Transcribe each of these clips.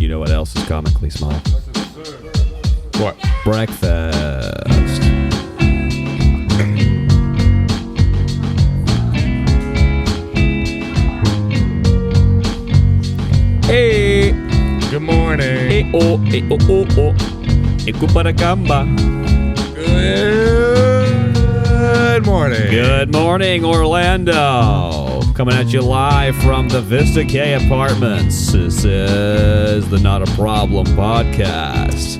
You know what else is comically small? What? Breakfast. Hey. Good morning. Hey, oh, hey, oh, oh, oh. Ikuparagamba. Good morning. Good morning, Orlando. Coming at you live from the Vista K Apartments. This is the Not a Problem podcast.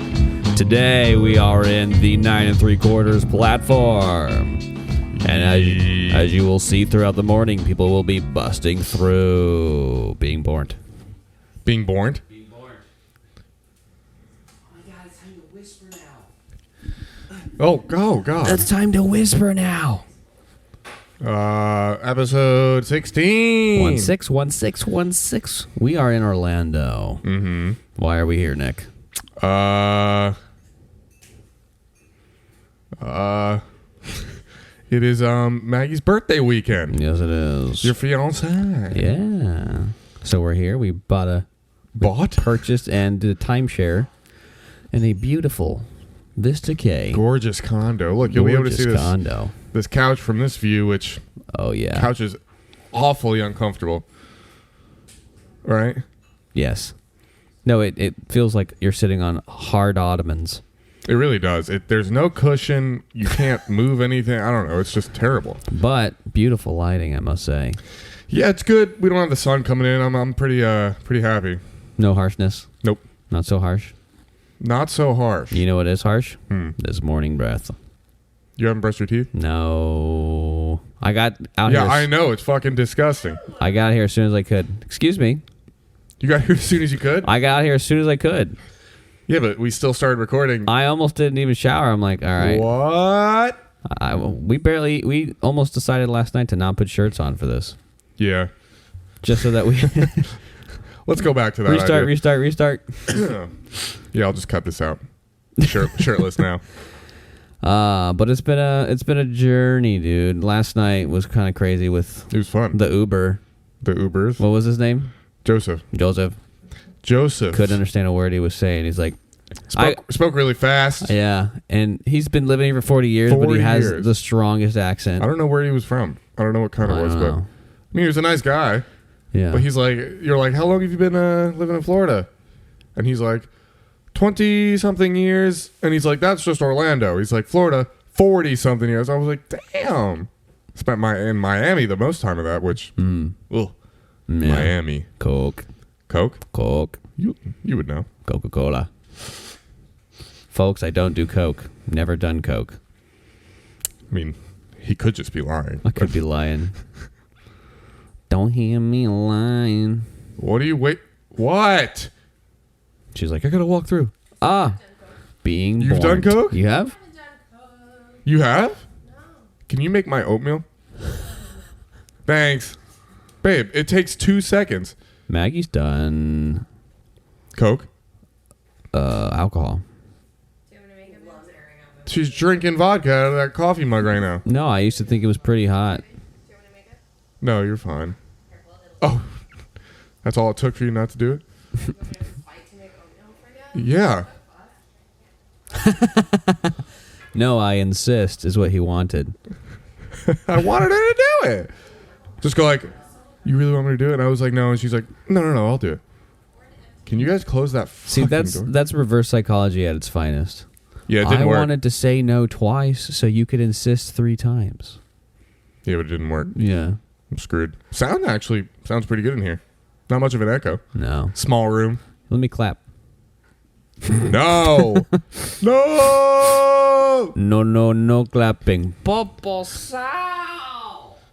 Today we are in the 9 3/4 platform. And as you will see throughout the morning, people will be busting through. Being born. Being born? Being born. Oh my God, it's time to whisper now. Oh, God. It's time to whisper now. Episode 16. 16. We are in Orlando. Mm-hmm. Why are we here, Nick? It is Maggie's birthday weekend. Yes, it is. Your fiance. Yeah. So we're here. We purchased and did a timeshare in a beautiful Vista K. Gorgeous condo. Look, you'll be able to see this couch from this view, which couch is awfully uncomfortable. Right? Yes. No, it feels like you're sitting on hard ottomans. It really does. There's no cushion. You can't move anything. I don't know. It's just terrible. But beautiful lighting, I must say. Yeah, it's good. We don't have the sun coming in. I'm pretty happy. No harshness? Nope. Not so harsh? Not so harsh. You know what is harsh? This morning breath. You haven't brushed your teeth? No. I got out here. Yeah, I know. It's fucking disgusting. I got here as soon as I could. Excuse me. You got here as soon as you could? I got here as soon as I could. Yeah, but we still started recording. I almost didn't even shower. I'm like, all right. What? We almost decided last night to not put shirts on for this. Yeah. Just so that we... Let's go back to that. Restart. Yeah, I'll just cut this out. Shirtless now. But it's been a journey, dude. Last night was kind of crazy with... It was fun. The Uber. The Ubers. What was his name? Joseph. Couldn't understand a word he was saying. He's like... Spoke really fast. Yeah, and he's been living here for 40 years, but he has the strongest accent. I don't know where he was from. I don't know what kind it was, but... I mean, he was a nice guy. Yeah. But he's like... You're like, how long have you been living in Florida? And he's like, 20-something years. And he's like, that's just Orlando. He's like, Florida, 40-something years. I was like, damn. Spent in Miami the most time of that, which... Ugh. Yeah. Miami. Coke. You would know. Coca-Cola. Folks, I don't do Coke. Never done Coke. I mean, he could just be lying. I could be lying. Don't hear me lying. What? What? She's like, I gotta walk through. Being You've born. done Coke? You have? You have? No. Can you make my oatmeal? Thanks. Babe, it takes 2 seconds. Maggie's done. Coke? Alcohol. She's drinking vodka out of that coffee mug right now. No, I used to think it was pretty hot. No, you're fine. Oh, that's all it took for you not to do it? Yeah. No, I insist, is what he wanted. I wanted her to do it. Just go like, you really want me to do it? And I was like, no. And she's like, no, I'll do it. Can you guys close that fucking door? See, that's reverse psychology at its finest. Yeah, it didn't work. I wanted to say no twice so you could insist 3 times. Yeah, but it didn't work. Yeah. I'm screwed. Sound actually sounds pretty good in here. Not much of an echo. No. Small room. Let me clap. No. No. No clapping.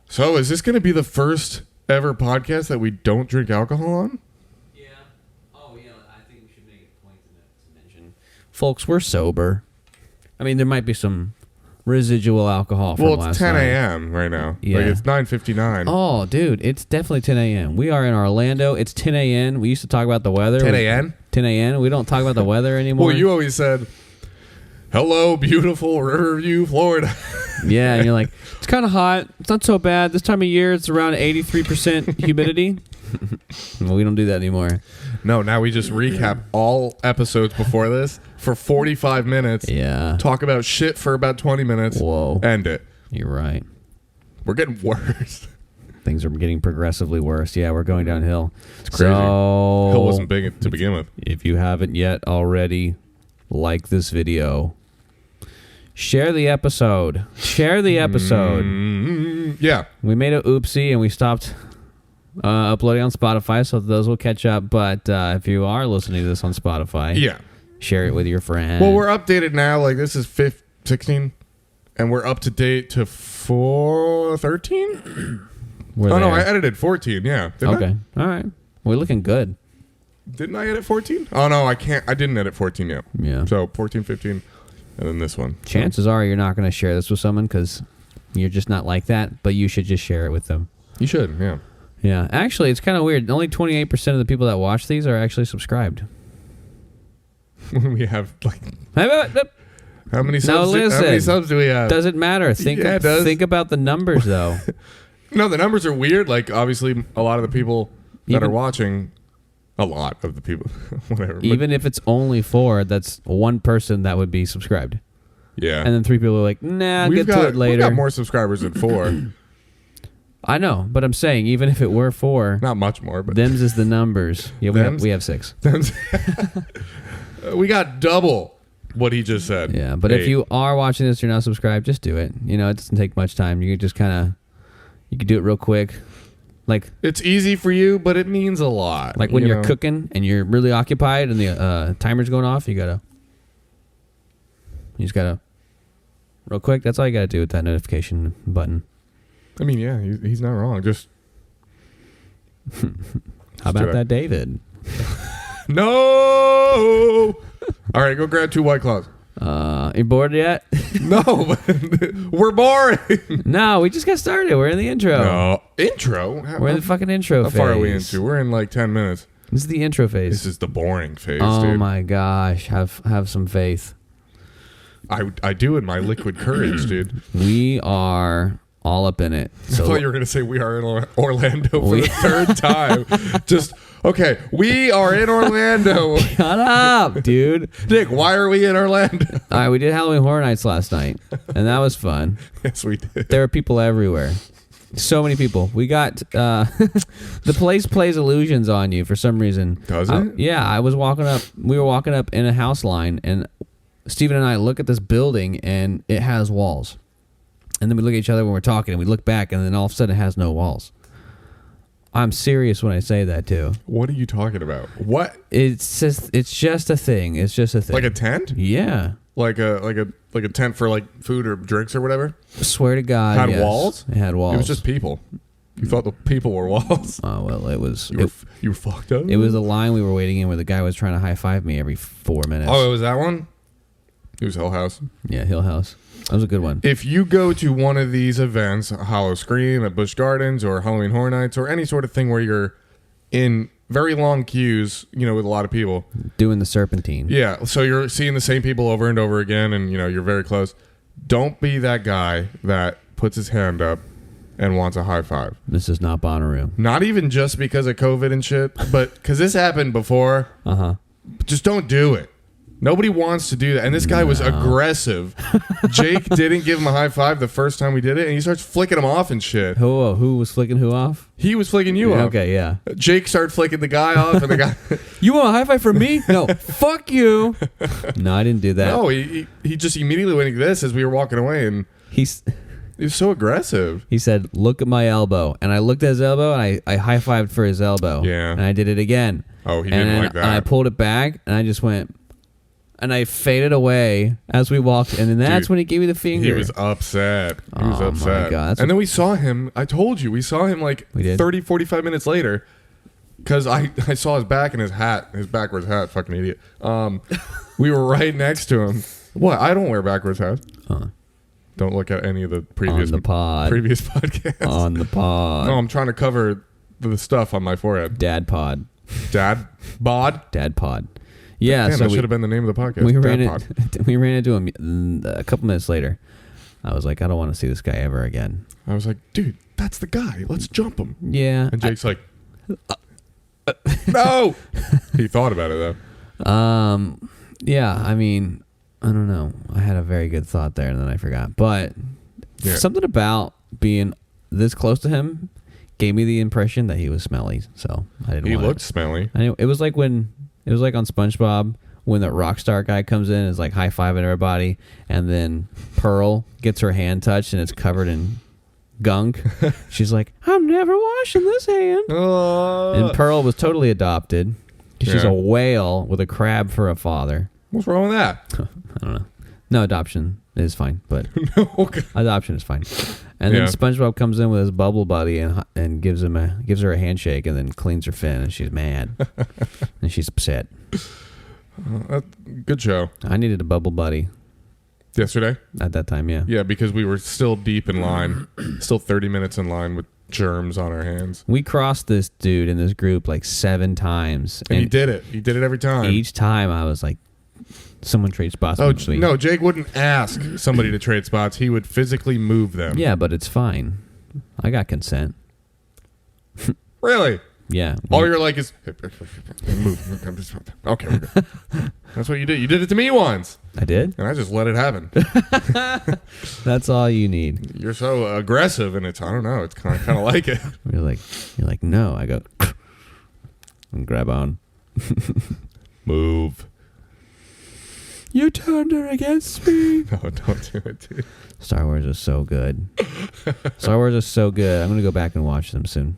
So is this going to be the first ever podcast that we don't drink alcohol on? Yeah. Oh, yeah. I think we should make a point to mention. Folks, we're sober. I mean, there might be some residual alcohol from last night. Well, it's 10 a.m. right now. Yeah. Like, it's 9:59. Oh, dude, it's definitely 10 a.m. We are in Orlando. It's 10 a.m. We used to talk about the weather. 10 a.m.? 10 a.m. We don't talk about the weather anymore. Well, you always said, hello, beautiful Riverview, Florida. Yeah, and you're like, it's kind of hot. It's not so bad. This time of year, it's around 83% humidity. Well, we don't do that anymore. No, now we just recap all episodes before this for 45 minutes. Yeah. Talk about shit for about 20 minutes. Whoa. End it. You're right. We're getting worse. Things are getting progressively worse. Yeah, we're going downhill. It's crazy. So, Hill wasn't big to begin with. if you haven't yet already, like this video. Share the episode. Share the episode. Yeah. We made a oopsie and we stopped uploading on Spotify, so those will catch up. But if you are listening to this on Spotify, Yeah. share it with your friends. Well, we're updated now. Like, this is 16, and we're up to date to 413? We're no, there. I edited 14, yeah. Okay. All right. We're looking good. Didn't I edit 14? Oh, no, I can't. I didn't edit 14 yet. Yeah. So 14, 15, and then this one. Chances are you're not going to share this with someone because you're just not like that, but you should just share it with them. You should, yeah. Yeah. Actually, it's kind of weird. Only 28% of the people that watch these are actually subscribed. We have, like... How many subs? No, How many listen. subs do we have? Doesn't matter. Think Yeah, it does. think about the numbers, though. No, the numbers are weird. Like, obviously, a lot of the people that Even- are watching, a lot of the people, whatever. but- Even if it's only 4, that's one person that would be subscribed. yeah. And then 3 people are like, nah, I'll we've get to it later. We've got more subscribers than 4. I know, but I'm saying, even if it were 4, Not much more, but them's is the numbers. Yeah, Them's? we have 6. we got double what he just said. Yeah, but if you are watching this, you're not subscribed, just do it. You know, it doesn't take much time. You can just you can do it real quick. Like It's easy for you, but it means a lot. when you you're know? cooking and you're really occupied and the timer's going off, you just gotta real quick. That's all you gotta do with that notification button. I mean, yeah, he's not wrong. Just How about that, David? no. All right, go grab 2 White Claws. You bored yet? No, we're boring. No, we just got started. We're in the intro. No intro. We're in the fucking intro How phase. far are we into? We're in like 10 minutes. This is the intro phase. This is the boring phase, Oh dude. my gosh, have some faith. I do in my liquid courage, dude. We are all up in it. I thought you were going to say we are in Orlando for the 3rd time. Just, okay, we are in Orlando. Shut up, dude. Nick, why are we in Orlando? All right, we did Halloween Horror Nights last night, and that was fun. Yes, we did. There were people everywhere. So many people. We got the place plays illusions on you for some reason. Does it? Yeah, I was walking up. We were walking up in a house line, and Steven and I look at this building, and it has walls. And then we look at each other when we're talking, and we look back, and then all of a sudden it has no walls. I'm serious when I say that too. What are you talking about? What? It's just a thing. It's just a thing. Like a tent? Yeah. Like a tent for like food or drinks or whatever? Swear to God. Had yes. walls? It had walls. It was just people. You thought the people were walls? Oh well, it was. You were fucked up? It was the line we were waiting in where the guy was trying to high five me every 4 minutes. Oh, it was that one? It was Hell House. Yeah, Hill House. That was a good one. If you go to one of these events, Hollow Scream at Busch Gardens or Halloween Horror Nights or any sort of thing where you're in very long queues, you know, with a lot of people. Doing the serpentine. Yeah, so you're seeing the same people over and over again and, you know, you're very close. Don't be that guy that puts his hand up and wants a high five. This is not Bonnaroo. Not even just because of COVID and shit, but because this happened before. Uh-huh. Just don't do it. Nobody wants to do that. And this guy was aggressive. Jake didn't give him a high five the first time we did it, and he starts flicking him off and shit. Who was flicking who off? He was flicking you off. Okay, yeah. Jake started flicking the guy off, and the guy... You want a high five from me? No, fuck you. No, I didn't do that. No, he just immediately went like this as we were walking away, and he was so aggressive. He said, look at my elbow. And I looked at his elbow, and I high-fived for his elbow. Yeah. And I did it again. Oh, he didn't like that. And I pulled it back, and I just went... And I faded away as we walked, and then that's when he gave me the finger. He was upset. He was Oh, upset. my God. And then we saw him. I told you. We saw him like We did? 30, 45 minutes later because I saw his back and his hat, his backwards hat. Fucking idiot. We were right next to him. What? I don't wear backwards hats. Don't look at any of the previous On the pod. previous podcasts. On the pod. No, I'm trying to cover the stuff on my forehead. Dad pod. Dad bod. Dad pod. Yeah, Damn, so that should have been the name of the podcast. we Dad ran into him a couple minutes later. I was like, I don't want to see this guy ever again. I was like, dude, that's the guy. Let's jump him. Yeah. And Jake's like, No. He thought about it though. Yeah, I mean, I don't know. I had a very good thought there, and then I forgot. But something about being this close to him gave me the impression that he was smelly. So I didn't. He looked smelly. I know, it was like on SpongeBob when the rock star guy comes in and is like high fiving everybody, and then Pearl gets her hand touched and it's covered in gunk. She's like, "I'm never washing this hand." And Pearl was totally adopted. She's a whale with a crab for a father. What's wrong with that? I don't know. No, adoption is fine, but Okay. adoption is fine. And then SpongeBob comes in with his bubble buddy and gives her a handshake and then cleans her fin, and she's mad and she's upset. Good show. I needed a bubble buddy Yesterday? at that time. Yeah. Yeah, because we were still deep in line, still 30 minutes in line with germs on our hands. We crossed this dude in this group like 7 times, and he did it. He did it every time. Each time I was like, someone trade spots. Oh, no, Jake wouldn't ask somebody to trade spots. He would physically move them. Yeah, but it's fine. I got consent. Really? Yeah. All you're like is, move. Okay, we're good. That's what you did. You did it to me once. I did? And I just let it happen. That's all you need. You're so aggressive, and I don't know, it's kind of like it. You're like, no. I go, and grab on. Move. You turned her against me. No, don't do it, dude. Star Wars is so good. Star Wars is so good. I'm going to go back and watch them soon.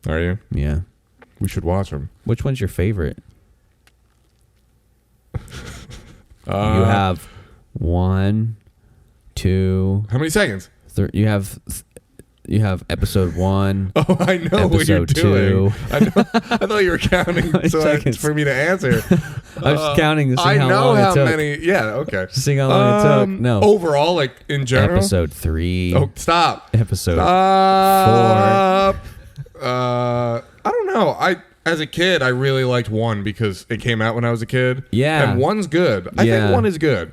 Are you? Yeah. We should watch them. Which one's your favorite? You have 1, 2. How many seconds? You have episode 1. Oh, I know what you're doing. I thought you were counting for me to answer. I was just counting to see I how know long how it took. many. Yeah, okay. To see how long it took. No. Overall, like in general. Episode 3. Oh, stop. Episode 4. I don't know. As a kid, I really liked 1 because it came out when I was a kid. Yeah. And 1's good. I think 1 is good.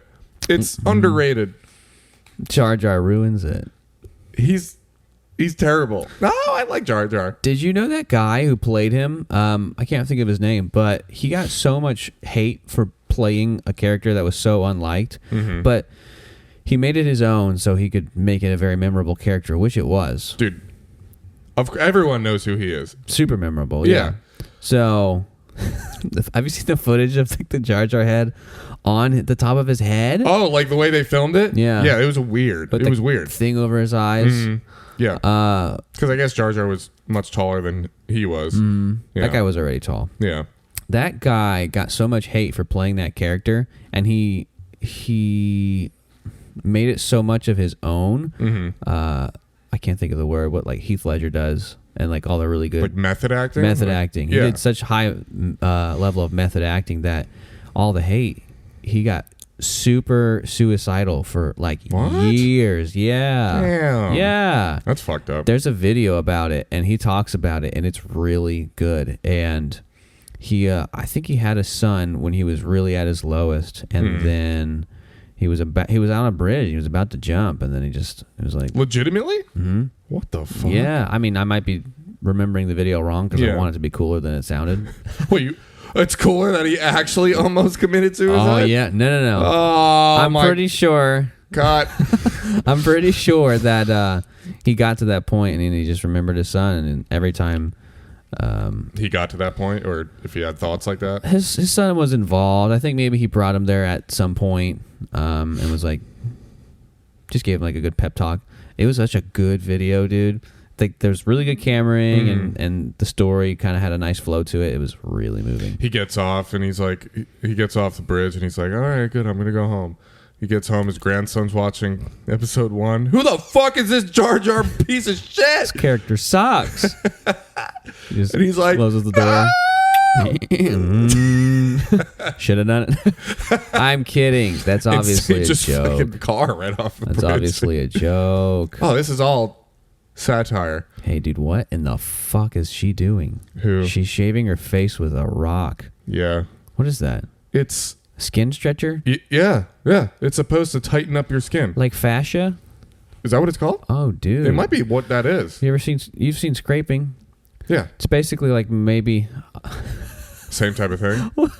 It's underrated. Jar Jar ruins it. He's terrible. No, I like Jar Jar. Did you know that guy who played him? I can't think of his name, but he got so much hate for playing a character that was so unliked. Mm-hmm. But he made it his own so he could make it a very memorable character, which it was. Dude, everyone knows who he is. Super memorable, yeah. So, have you seen the footage of like, the Jar Jar head on the top of his head? Oh, like the way they filmed it? Yeah. Yeah, it was weird. But it was weird. Thing over his eyes. Mm-hmm. Yeah. Because I guess Jar Jar was much taller than he was. Yeah. That guy was already tall. Yeah. That guy got so much hate for playing that character, and he made it so much of his own. Mm-hmm. I can't think of the word, what like Heath Ledger does, and like all the really good like method acting. He did such high level of method acting that all the hate, he got super suicidal for like years. Yeah. Damn. Yeah. That's fucked up. There's a video about it, and he talks about it, and it's really good. And he, I think he had a son when he was really at his lowest, and then he was on a bridge. He was about to jump, and then it was like legitimately. Mm-hmm. What the fuck? Yeah. I mean, I might be remembering the video wrong because I want it to be cooler than it sounded. Wait, it's cooler that he actually almost committed suicide? Oh, yeah. No. Oh, I'm pretty sure. God. I'm pretty sure that he got to that point and then he just remembered his son. And every time... he got to that point, or if he had thoughts like that? His son was involved. I think maybe he brought him there at some point and was like... Just gave him like a good pep talk. It was such a good video, dude. Like there's really good cameraing and the story kind of had a nice flow to it. It was really moving. He gets off and he's like, he gets off the bridge and he's like, all right, good, I'm gonna go home. He gets home, his grandson's watching episode 1. Who the fuck is this Jar Jar piece of shit? This character sucks. And he's like, closes the door. Should have done it. I'm kidding. That's obviously a just joke. The car right off the bridge. That's obviously a joke. Oh, this is all satire. Hey, dude, what in the fuck is she doing? Who? She's shaving her face with a rock. Yeah. What is that? It's skin stretcher? Yeah. It's supposed to tighten up your skin. Like fascia? Is that what it's called? Oh, dude. It might be what that is. You've seen scraping? Yeah. It's basically like maybe... Same type of thing. What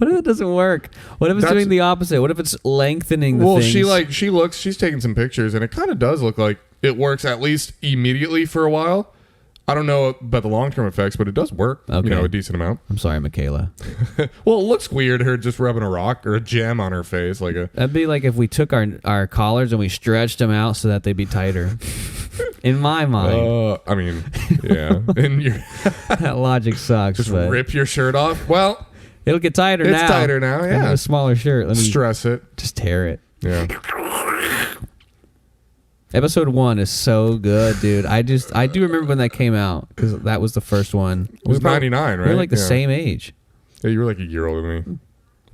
if it doesn't work? What if it's doing the opposite? What if it's lengthening the things? She's taking some pictures, and it kind of does look like it works at least immediately for a while. I don't know about the long-term effects, but it does work, a decent amount. I'm sorry, Michaela. Well, it looks weird, her just rubbing a rock or a gem on her face. That'd be like if we took our collars and we stretched them out so that they'd be tighter. In my mind. I mean, yeah. That logic sucks. Just rip your shirt off? Well... It'll get tighter now. It's tighter now, yeah. I have a smaller shirt. Let me stress it. Just tear it. Yeah. Episode 1 is so good, dude. I do remember when that came out because that was the first one. It was 99, right? We were like the same age. Yeah, you were like a year older than me.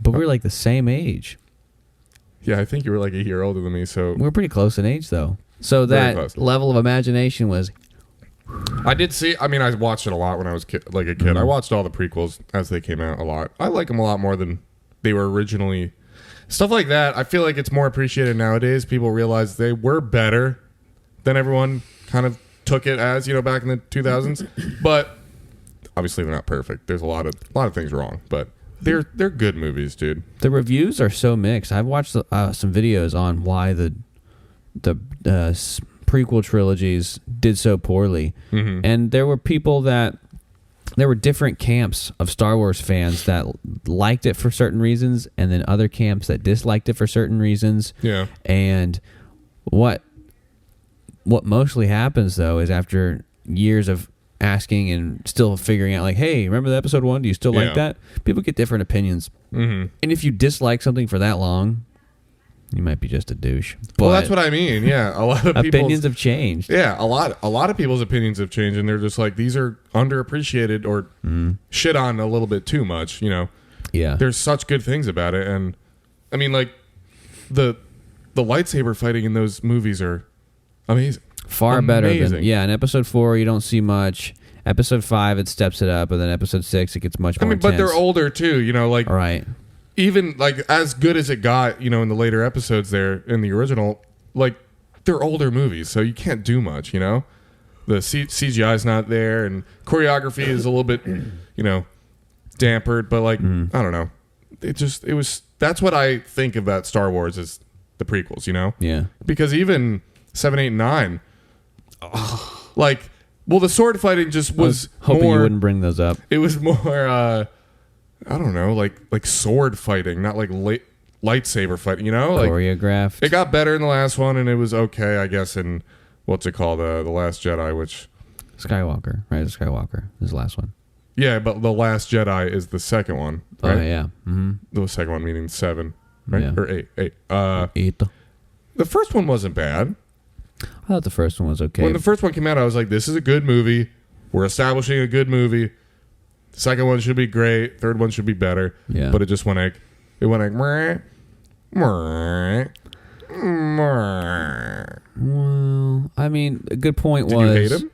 But we were like the same age. Yeah, I think you were like a year older than me, so... We were pretty close in age, though. So that level of imagination was... I watched it a lot when I was a kid. I watched all the prequels as they came out a lot. I like them a lot more than they were originally. Stuff like that, I feel like it's more appreciated nowadays. People realize they were better than everyone kind of took it as, back in the 2000s. But obviously they're not perfect. There's a lot of things wrong, but they're good movies, dude. The reviews are so mixed. I've watched some videos on why the prequel trilogies did so poorly, and there were different camps of Star Wars fans that liked it for certain reasons, and then other camps that disliked it for certain reasons. Yeah. And what mostly happens though is after years of asking and still figuring out, like, hey, remember the episode 1? Do you still like that? People get different opinions, and if you dislike something for that long, you might be just a douche. Well, that's what I mean. Yeah, a lot of opinions have changed. Yeah, a lot of people's opinions have changed, and they're just like, these are underappreciated or shit on a little bit too much. Yeah. There's such good things about it, and I mean, like the lightsaber fighting in those movies are amazing. Far better than in episode 4 you don't see much. Episode 5 it steps it up, and then episode 6 it gets much more intense. But they're older too. Right. Even like as good as it got, in the later episodes there in the original, like they're older movies, so you can't do much, The CGI's not there, and choreography is a little bit, dampered. But like I don't know, it was. That's what I think about Star Wars is the prequels, Yeah. Because even 7, 8, and 9, the sword fighting just was hoping more, you wouldn't bring those up. It was more. I don't know, like sword fighting, not like lightsaber fighting, choreographed. It got better in the last one, and it was okay, I guess, in what's it called, The Last Jedi, which Skywalker, right? Skywalker is the last one. Yeah, but The Last Jedi is the second one, right? Oh yeah, mm-hmm. The second one meaning 7, right? Yeah. Or 8. 8. The first one wasn't bad. I thought the first one was okay. When the first one came out, I was like, this is a good movie. We're establishing a good movie. The second one should be great. Third one should be better. Yeah. But it just went like, meh, meh, meh. Well, I mean, a good point Did was... you hate him?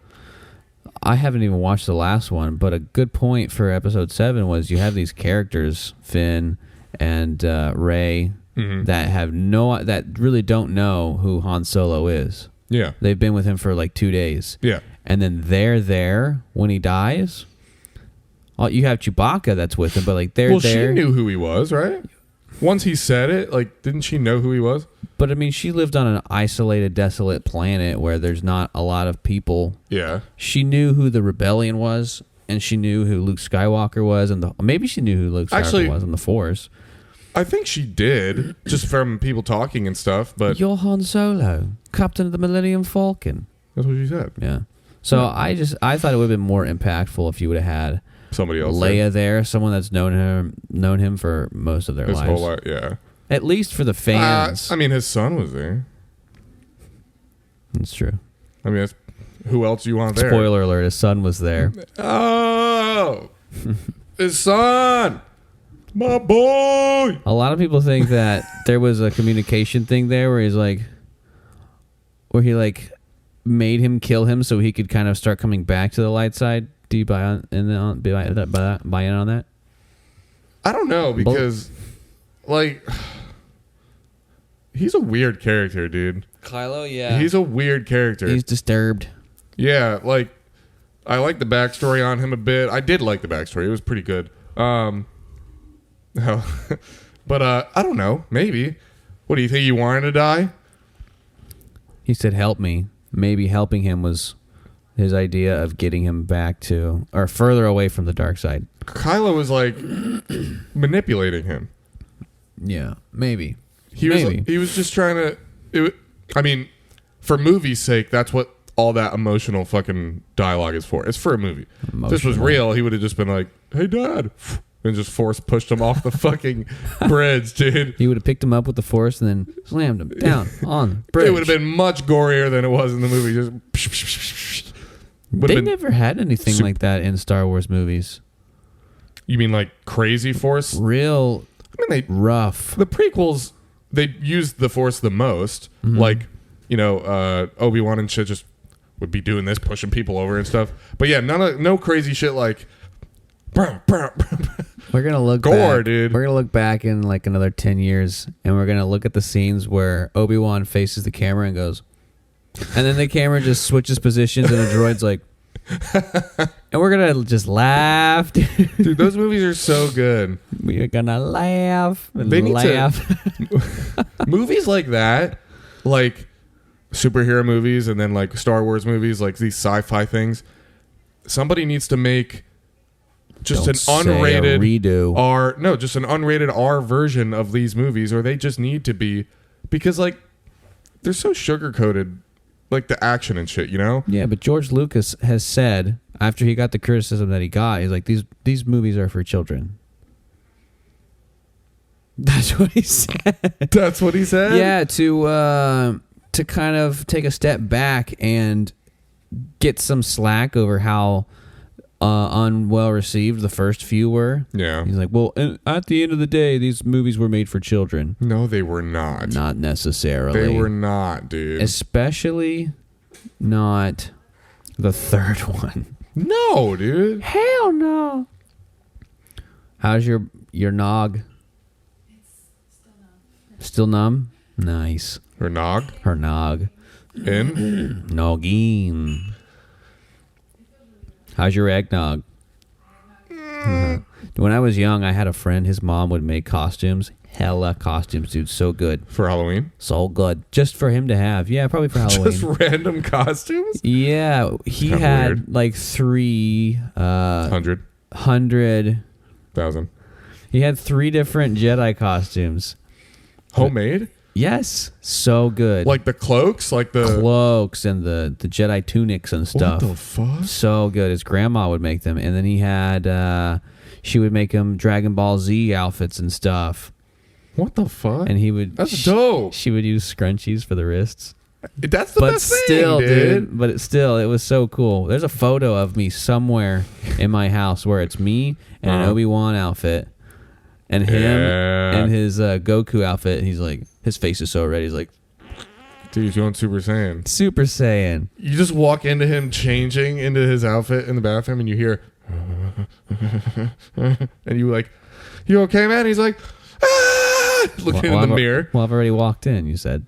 I haven't even watched the last one, but a good point for episode 7 was you have these characters, Finn and Rey, that really don't know who Han Solo is. Yeah. They've been with him for like 2 days. Yeah. And then they're there when he dies. You have Chewbacca that's with him, but like they're there. Well, she knew who he was, right? Once he said it, like, didn't she know who he was? But I mean, she lived on an isolated, desolate planet where there's not a lot of people. Yeah. She knew who the rebellion was, and she knew who Luke Skywalker was, and maybe she knew who Luke Skywalker was on the Force. I think she did, just from people talking and stuff. But you're Han Solo, Captain of the Millennium Falcon. That's what she said. Yeah. So I thought it would have been more impactful if you would have had somebody else, Leia there, someone that's known him for most of their lives. His whole life, yeah. At least for the fans. I mean, his son was there. That's true. I mean, who else you want there? Spoiler alert: his son was there. Oh, his son, my boy. A lot of people think that there was a communication thing there where he made him kill him so he could kind of start coming back to the light side. Do you buy in on that? I don't know, because he's a weird character, dude. Kylo, yeah. He's a weird character. He's disturbed. Yeah, like I like the backstory on him a bit. I did like the backstory. It was pretty good. But I don't know. Maybe. What do you think? He wanted to die? He said, "Help me." Maybe helping him was his idea of getting him back to or further away from the dark side. Kylo was like manipulating him. Yeah, maybe. He was just trying to. For movie's sake, that's what all that emotional fucking dialogue is for. It's for a movie. If this was real, he would have just been like, "Hey, Dad," and just force pushed him off the fucking bridge, dude. He would have picked him up with the Force and then slammed him down on the bridge. It would have been much gorier than it was in the movie. Just they never had anything like that in Star Wars movies. You mean like crazy Force? Real. They rough. The prequels, they used the Force the most. Mm-hmm. Like, Obi-Wan and shit just would be doing this, pushing people over and stuff. But yeah, no crazy shit like. We're gonna look gore, back, dude. We're gonna look back in like another 10 years, and we're gonna look at the scenes where Obi-Wan faces the camera and goes, and then the camera just switches positions, and the droid's like, and we're gonna just laugh, dude. Those movies are so good. We're gonna laugh and they need laugh. Movies like that, like superhero movies, and then like Star Wars movies, like these sci-fi things. Somebody needs to make. Just an unrated redo. Just an unrated R version of these movies, or they just need to be, because like they're so sugar coated, like the action and shit, Yeah, but George Lucas has said after he got the criticism that he got, he's like, these movies are for children. That's what he said. That's what he said. Yeah, to kind of take a step back and get some slack over how. Unwell received the first few were. Yeah. He's like, well, at the end of the day, these movies were made for children. No, they were not. Not necessarily. They were not, dude. Especially not the third one. No, dude. Hell no. How's your nog? It's still numb. Nice. Her nog? Her nog. In? Noggin. How's your eggnog? When I was young, I had a friend. His mom would make costumes. Hella costumes, dude. So good. For Halloween? So good. Just for him to have. Yeah, probably for Halloween. Just random costumes? Yeah. He had weird. like 100. 100,000. He had 3 different Jedi costumes. Homemade? Yes. So good. Like the cloaks? Like the cloaks and the Jedi tunics and stuff. What the fuck? So good. His grandma would make them. And then he had, she would make him Dragon Ball Z outfits and stuff. What the fuck? And he would. That's dope. She would use scrunchies for the wrists. That's the best still, thing, dude. But it was so cool. There's a photo of me somewhere in my house where it's me in an Obi-Wan outfit. And him and his Goku outfit. And he's like, his face is so red. He's like, dude, he's going Super Saiyan. Super Saiyan. You just walk into him changing into his outfit in the bathroom, and you hear, and you like, you okay, man? He's like, looking in the mirror. Well, I've already walked in. You said.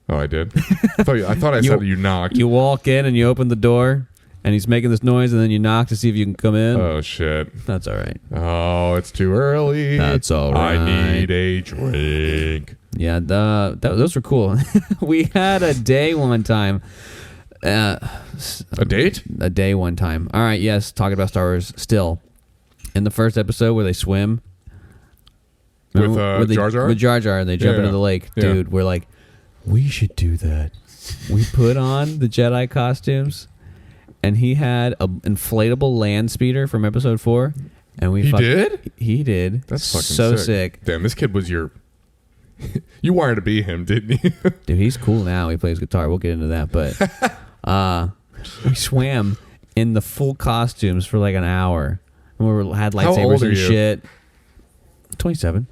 Oh, I did. I thought I said you knocked. You walk in and you open the door. And he's making this noise, and then you knock to see if you can come in. Oh, shit. That's all right. Oh, it's too early. That's all right. I need a drink. Yeah, those were cool. We had a day one time. A date? A day one time. All right, yes, talking about Star Wars still. In the first episode where they swim. With Jar Jar? With Jar Jar, and they jump into the lake. Yeah. Dude, we're like, we should do that. We put on the Jedi costumes. And he had an inflatable land speeder from episode 4. And He did? He did. That's fucking so sick. Damn, this kid was your... You wanted to be him, didn't you? Dude, he's cool now. He plays guitar. We'll get into that. But we swam in the full costumes for like an hour. And we had lightsabers and shit. 27.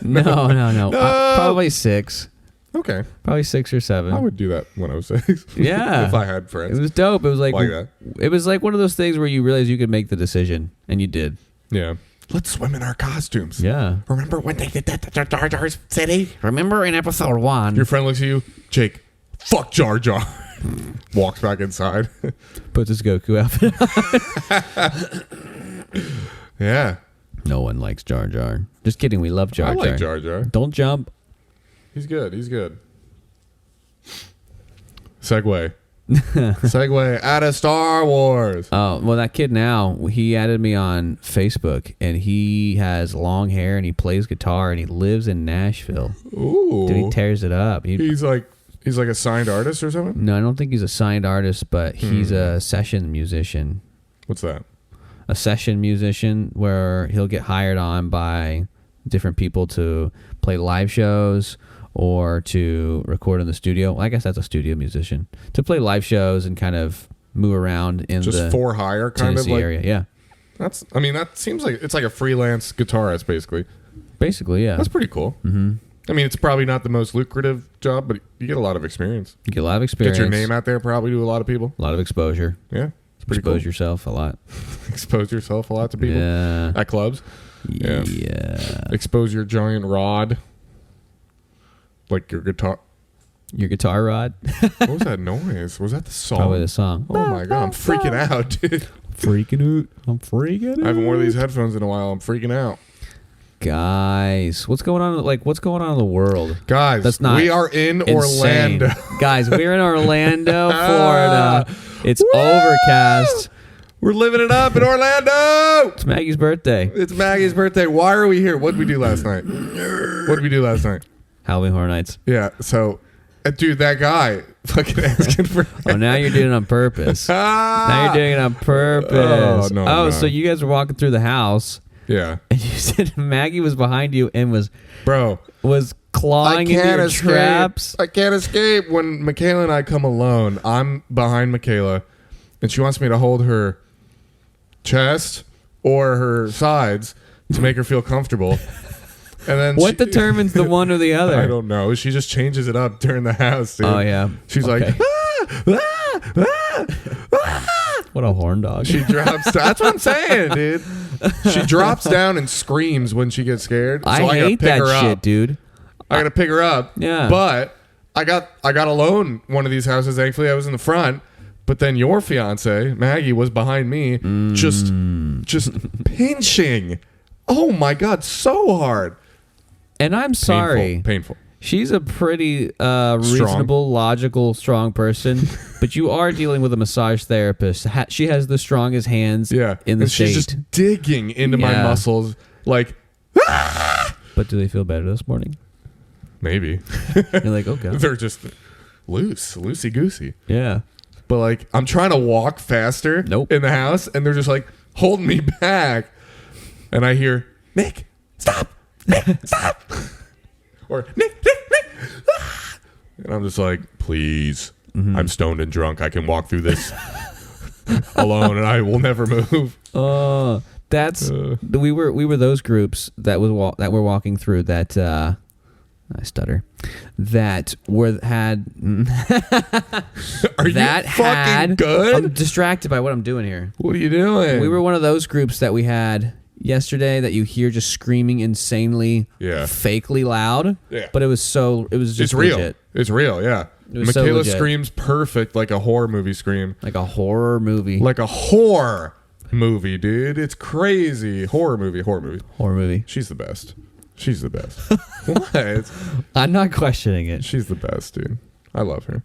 No. Probably 6. Okay. Probably 6 or 7. I would do that when I was 6. Yeah. If I had friends. It was dope. It was like that. It was like one of those things where you realize you could make the decision, and you did. Yeah. Let's swim in our costumes. Yeah. Remember when they did that to Jar Jar's city? Remember in episode 1? Your friend looks at you, Jake, fuck Jar Jar. Walks back inside. Puts his Goku outfit on. Yeah. No one likes Jar Jar. Just kidding. We love Jar I Jar. like Jar Jar. Don't jump. He's good. Segue out of Star Wars. Oh, well, that kid now, he added me on Facebook, and he has long hair, and he plays guitar, and he lives in Nashville. Ooh. Dude, he tears it up. He's like a signed artist or something? No, I don't think he's a signed artist, but he's a session musician. What's that? A session musician where he'll get hired on by different people to play live shows or to record in the studio. Well, I guess that's a studio musician. To play live shows and kind of move around in Just the for hire kind Tennessee of like area. Yeah. That seems like it's like a freelance guitarist basically. Basically, yeah. That's pretty cool. Mm-hmm. I mean, it's probably not the most lucrative job, but you get a lot of experience. You get a lot of experience. Get your name out there probably to a lot of people. A lot of exposure. Yeah. It's pretty Expose cool. yourself a lot. Expose yourself a lot to people. Yeah. At clubs. Yeah. Expose your giant rod. Like your guitar. Your guitar rod. What was that noise? Was that the song? Probably the song. Oh my God. I'm freaking out, dude. Freaking out. I'm freaking out. I haven't worn these headphones in a while. I'm freaking out. Guys, what's going on? What's going on in the world? Guys, That's not we are in insane. Orlando. Guys, we're in Orlando, Florida. It's overcast. We're living it up in Orlando. It's Maggie's birthday. It's Maggie's birthday. Why are we here? What did we do last night? Halloween Horror Nights. Yeah, so, dude, that guy fucking asking for... Oh, now you're doing it on purpose. Now you're doing it on purpose. No. So you guys were walking through the house. Yeah. And you said Maggie was behind you and was clawing into your traps. I can't escape. When Michaela and I come alone, I'm behind Michaela, and she wants me to hold her chest or her sides to make her feel comfortable. And then What determines the one or the other? I don't know. She just changes it up during the house, dude. Oh, yeah. She's Okay. like, What a horn dog. she drops. That's what I'm saying, dude. She drops down and screams when she gets scared. So I gotta hate pick that her shit, up. dude. I gotta pick her up. Yeah. But I got alone one of these houses. Thankfully, I was in the front. But then your fiance Maggie was behind me, just pinching. Oh my God, so hard. And I'm sorry. Painful. She's a pretty reasonable, logical, strong person, but you are dealing with a massage therapist. She has the strongest hands in the and state. she's just digging into my muscles like. But do they feel better this morning? Maybe. You're like, okay. They're just loosey goosey. Yeah. But like, I'm trying to walk faster in the house, and they're just like holding me back. And I hear, Nick, stop. Nick, stop. Or, Nick. Ah! And I'm just like, please, I'm stoned and drunk. I can walk through this alone, and I will never move. That's we were those groups that were walking through that. I stutter. That had. Are you fucking good? I'm distracted by what I'm doing here. What are you doing? We were one of those groups that we had yesterday that you hear just screaming insanely, fakely loud. Yeah. But it was just it's real. legit. It's real. Yeah. Michaela screams perfect, like a horror movie scream. Like a horror movie. Like a horror movie, dude. It's crazy. Horror movie. She's the best. What? I'm not questioning it. She's the best, dude. I love her.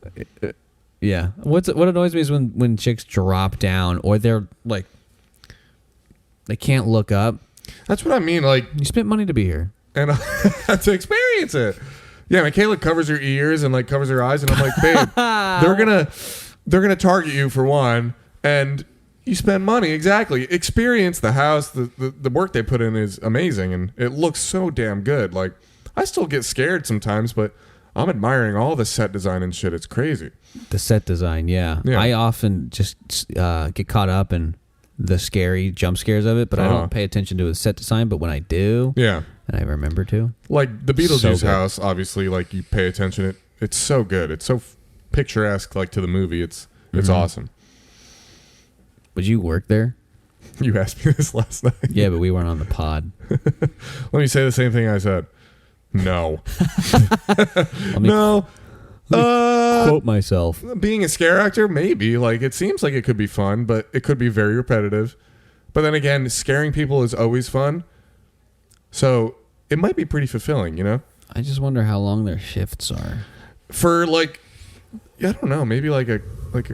Yeah. What annoys me is when chicks drop down or they're like they can't look up. That's what I mean. Like, you spent money to be here, and I have to experience it. Yeah, Michaela covers her ears and like covers her eyes, and I'm like, babe, they're gonna target you for one, and you spend money. Exactly. Experience the house. The work they put in is amazing, and it looks so damn good. Like, I still get scared sometimes, but I'm admiring all the set design and shit. It's crazy. The set design, yeah. I often just get caught up in the scary jump scares of it, but I don't pay attention to the set design. But when I do, and I remember to, like the Beetlejuice house, obviously, like you pay attention. It's so good. It's so picturesque, like to the movie. It's awesome. Would you work there? You asked me this last night. Yeah, but we weren't on the pod. Let me say the same thing I said. No. No. Quote myself. Being a scare actor, maybe. Like, it seems like it could be fun, but it could be very repetitive. But then again, scaring people is always fun. So it might be pretty fulfilling, you know? I just wonder how long their shifts are. For like, I don't know, maybe like a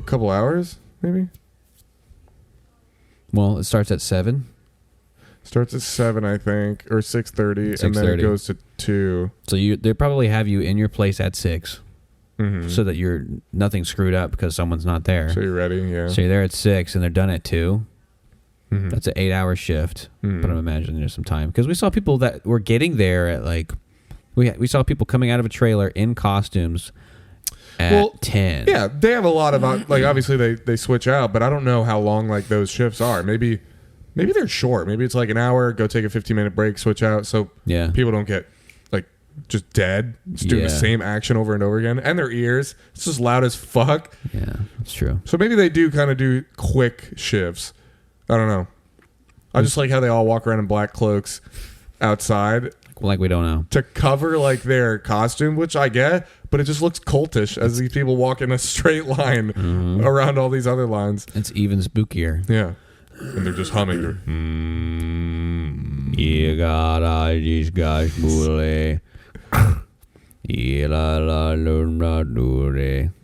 couple hours, maybe? Well, it starts at 7. Starts at 7, I think, or 6:30, and then it 6:30. goes to 2. So they probably have you in your place at 6, Mm-hmm. so that you're nothing screwed up because someone's not there. So you're ready, yeah. So you're there at 6, and they're done at 2. Mhm. That's an 8-hour shift. Mhm. But I'm imagining there's some time because we saw people that were getting there at like we saw people coming out of a trailer in costumes at 10. Yeah, they have a lot of like obviously they switch out, but I don't know how long like those shifts are. Maybe they're short. Maybe it's like an hour, go take a 15-minute break, switch out, so Yeah. people don't get like just dead, just doing the Yeah. same action over and over again, and their ears it's just loud as fuck. Yeah, that's true. So maybe they do kind of do quick shifts. I don't know. I just like how they all walk around in black cloaks outside Like we don't know. to cover like their costume, which I get, but it just looks cultish as these people walk in a straight line around all these other lines. It's even spookier. Yeah. And they're just humming. You got these guys, bully. You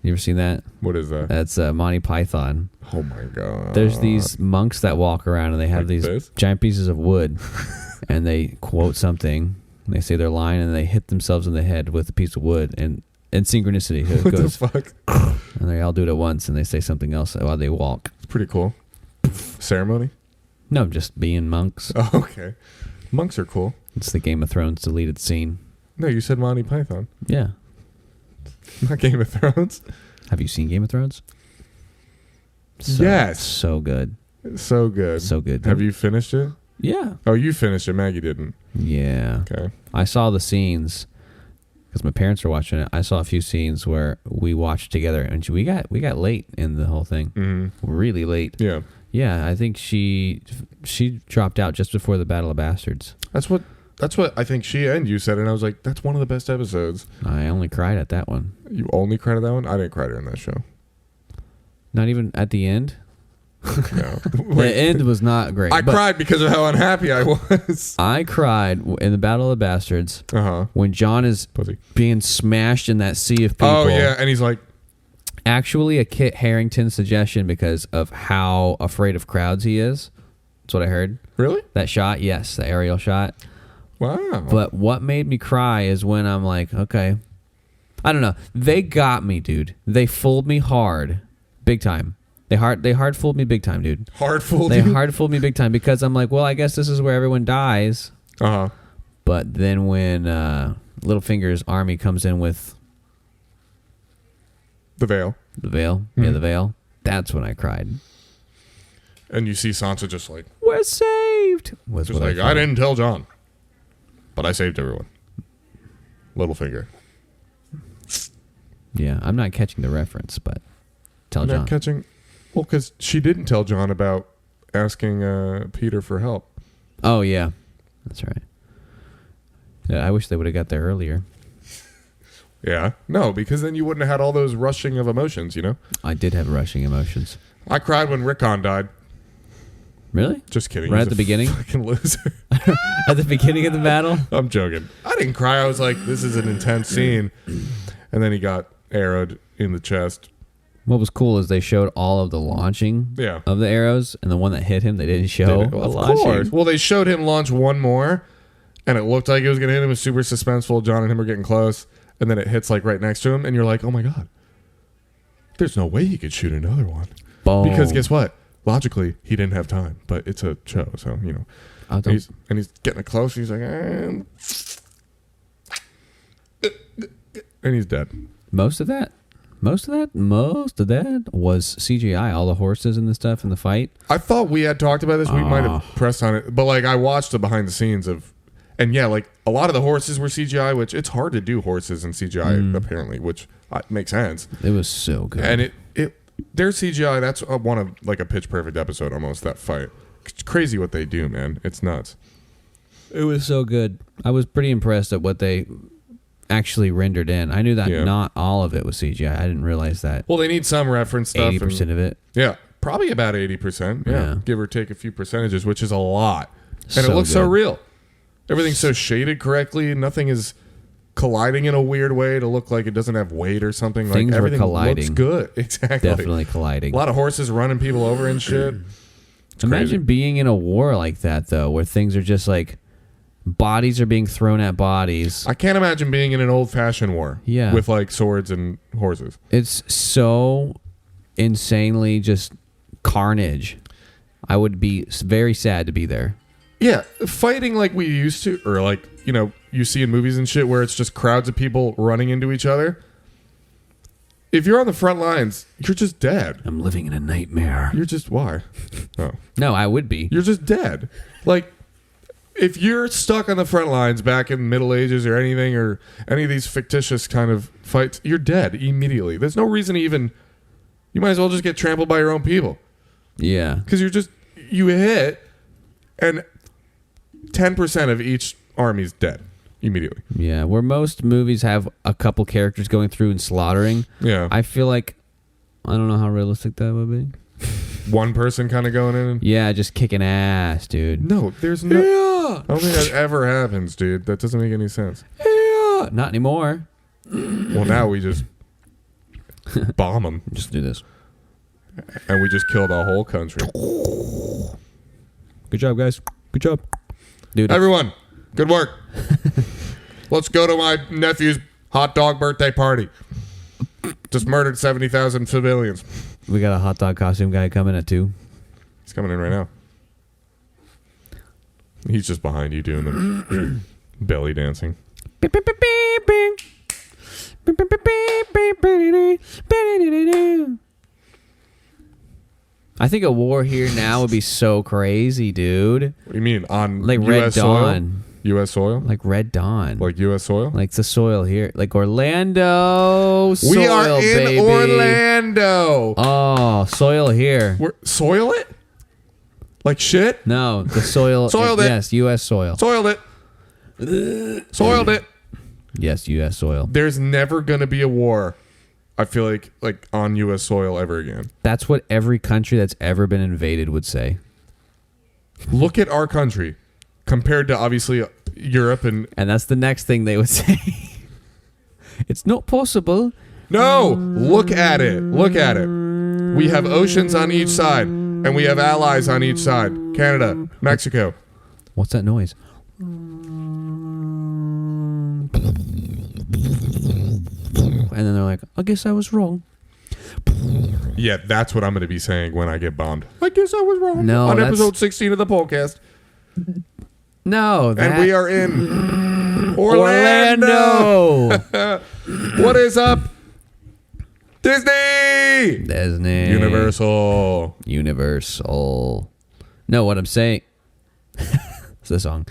ever seen that? What is that? That's Monty Python. Oh my god. There's these monks that walk around and they have Like these this? giant pieces of wood and they quote something. They say their line and they hit themselves in the head with a piece of wood and synchronicity. So it What goes, the fuck? and they all do it at once and they say something else while they walk. It's pretty cool. Ceremony? No, just being monks. Oh, okay. Monks are cool. It's the Game of Thrones deleted scene. No, you said Monty Python. Yeah. Not Game of Thrones. Have you seen Game of Thrones? So, Yes. So good. So good. So good. Have you finished it? Yeah. Oh, you finished it. Maggie didn't. Yeah. Okay. I saw the scenes because my parents were watching it. I saw a few scenes where we watched together, and we got late in the whole thing. Mm-hmm. Really late. Yeah. Yeah, I think she dropped out just before the Battle of Bastards. That's what I think she and you said, and I was like, that's one of the best episodes. I only cried at that one. You only cried at that one? I didn't cry during that show. Not even at the end. No. The end was not great. I but cried because of how unhappy I was. I cried in the Battle of Bastards Uh-huh. when John is Pussy. being smashed in that sea of people. Oh, yeah. And he's like, Actually, a Kit Harington suggestion because of how afraid of crowds he is. That's what I heard. really? That shot, yes, the aerial shot. Wow. But what made me cry is when I'm like, okay, I don't know. They got me, dude. They fooled me hard, big time. They hard fooled me big time, dude. Hard fooled They you? hard fooled me big time because I'm like, well, I guess this is where everyone dies. Uh-huh. But then when Littlefinger's army comes in with The veil. the veil, the veil, that's when I cried. And you see Sansa just like, We're saved. Was just what like, felt. I didn't tell John, but I saved everyone. Littlefinger. Yeah, I'm not catching the reference, but tell I'm John. not catching. Well, because she didn't tell John about asking Peter for help. Oh yeah, that's right. Yeah, I wish they would have got there earlier. Yeah. No, because then you wouldn't have had all those rushing of emotions, you know? I did have rushing emotions. I cried when Rickon died. Really? Just kidding. Right He's at the a beginning? fucking loser. At the beginning of the battle? I'm joking. I didn't cry. I was like, this is an intense scene. And then he got arrowed in the chest. What was cool is they showed all of the launching Yeah. of the arrows, and the one that hit him, they didn't show Did it? a Of launching. course. Well, they showed him launch one more, and it looked like it was going to hit him. It was super suspenseful. John and him are getting close, and then it hits like right next to him, and you're like, oh my God. There's no way he could shoot another one. Boom. Because guess what? Logically, he didn't have time, but it's a show, so, you know. I And don't- he's getting it close. He's like, and he's dead. Most of that was CGI. All the horses and the stuff in the fight. I thought we had talked about this. We might have pressed on it, but like I watched the behind the scenes of, and yeah, like a lot of the horses were CGI, which it's hard to do horses in CGI apparently, which makes sense. It was so good. And their CGI, that's one of like a Pitch Perfect episode almost. That fight, it's crazy what they do, man. It's nuts. It was so good. I was pretty impressed at what they actually rendered in. I knew that Yeah. not all of it was CGI. I didn't realize that. Well, they need some reference stuff. 80% of it. Yeah, probably about 80%. Yeah. Give or take a few percentages, which is a lot. And it So looks so good. real. Everything's so shaded correctly. Nothing is colliding in a weird way to look like it doesn't have weight or something. Things like were everything colliding. looks good. Exactly. Definitely colliding. A lot of horses running people over and shit. It's Imagine crazy. being in a war like that, though, where things are just like bodies are being thrown at bodies. I can't imagine being in an old-fashioned war. Yeah. With like swords and horses. It's so insanely just carnage. I would be very sad to be there. Yeah, fighting like we used to, or like, you see in movies and shit where it's just crowds of people running into each other. If you're on the front lines, you're just dead. I'm living in a nightmare. You're just, why? Oh. No, I would be. You're just dead. Like, if you're stuck on the front lines back in the Middle Ages or anything, or any of these fictitious kind of fights, you're dead immediately. There's no reason to even, you might as well just get trampled by your own people. Yeah. Because you hit, and 10% of each army's dead immediately. Yeah. Where most movies have a couple characters going through and slaughtering, Yeah. I feel like, I don't know how realistic that would be. One person kind of going in and... Yeah, just kicking ass, dude. No, there's no... I don't think that ever happens, dude. That doesn't make any sense. Yeah. Not anymore. Well, now we just bomb them. Just do this. And we just killed a whole country. Good job, guys. Good job. Dude, Everyone, good work. Let's go to my nephew's hot dog birthday party. Just murdered 70,000 civilians. we got a hot dog costume guy coming at 2. He's coming in right now. He's just behind you doing the belly dancing. I think a war here now would be so crazy, dude. What do you mean? On Like U.S. Red soil? Dawn. U.S. soil? Like Red Dawn. Like U.S. soil? Like the soil here. Like Orlando soil, We are in baby. Orlando. Oh, soil here. We're soil it? Like shit? No, the soil. Soiled it. Yes, U.S. soil. Soiled it. Soiled it. Yes, U.S. soil. There's never gonna be a war, I feel like on U.S. soil ever again. That's what every country that's ever been invaded would say. Look at our country compared to obviously Europe and And that's the next thing they would say. It's not possible. no, look at it. Look at it. We have oceans on each side and we have allies on each side. Canada, Mexico. What's that noise? And then they're like, I guess I was wrong. Yeah, that's what I'm going to be saying when I get bombed. I guess I was wrong. No, on that's- episode 16 of the podcast. No, that... And we are in Orlando. What is up? Disney. Disney. Universal. No, what I'm saying... It's the song.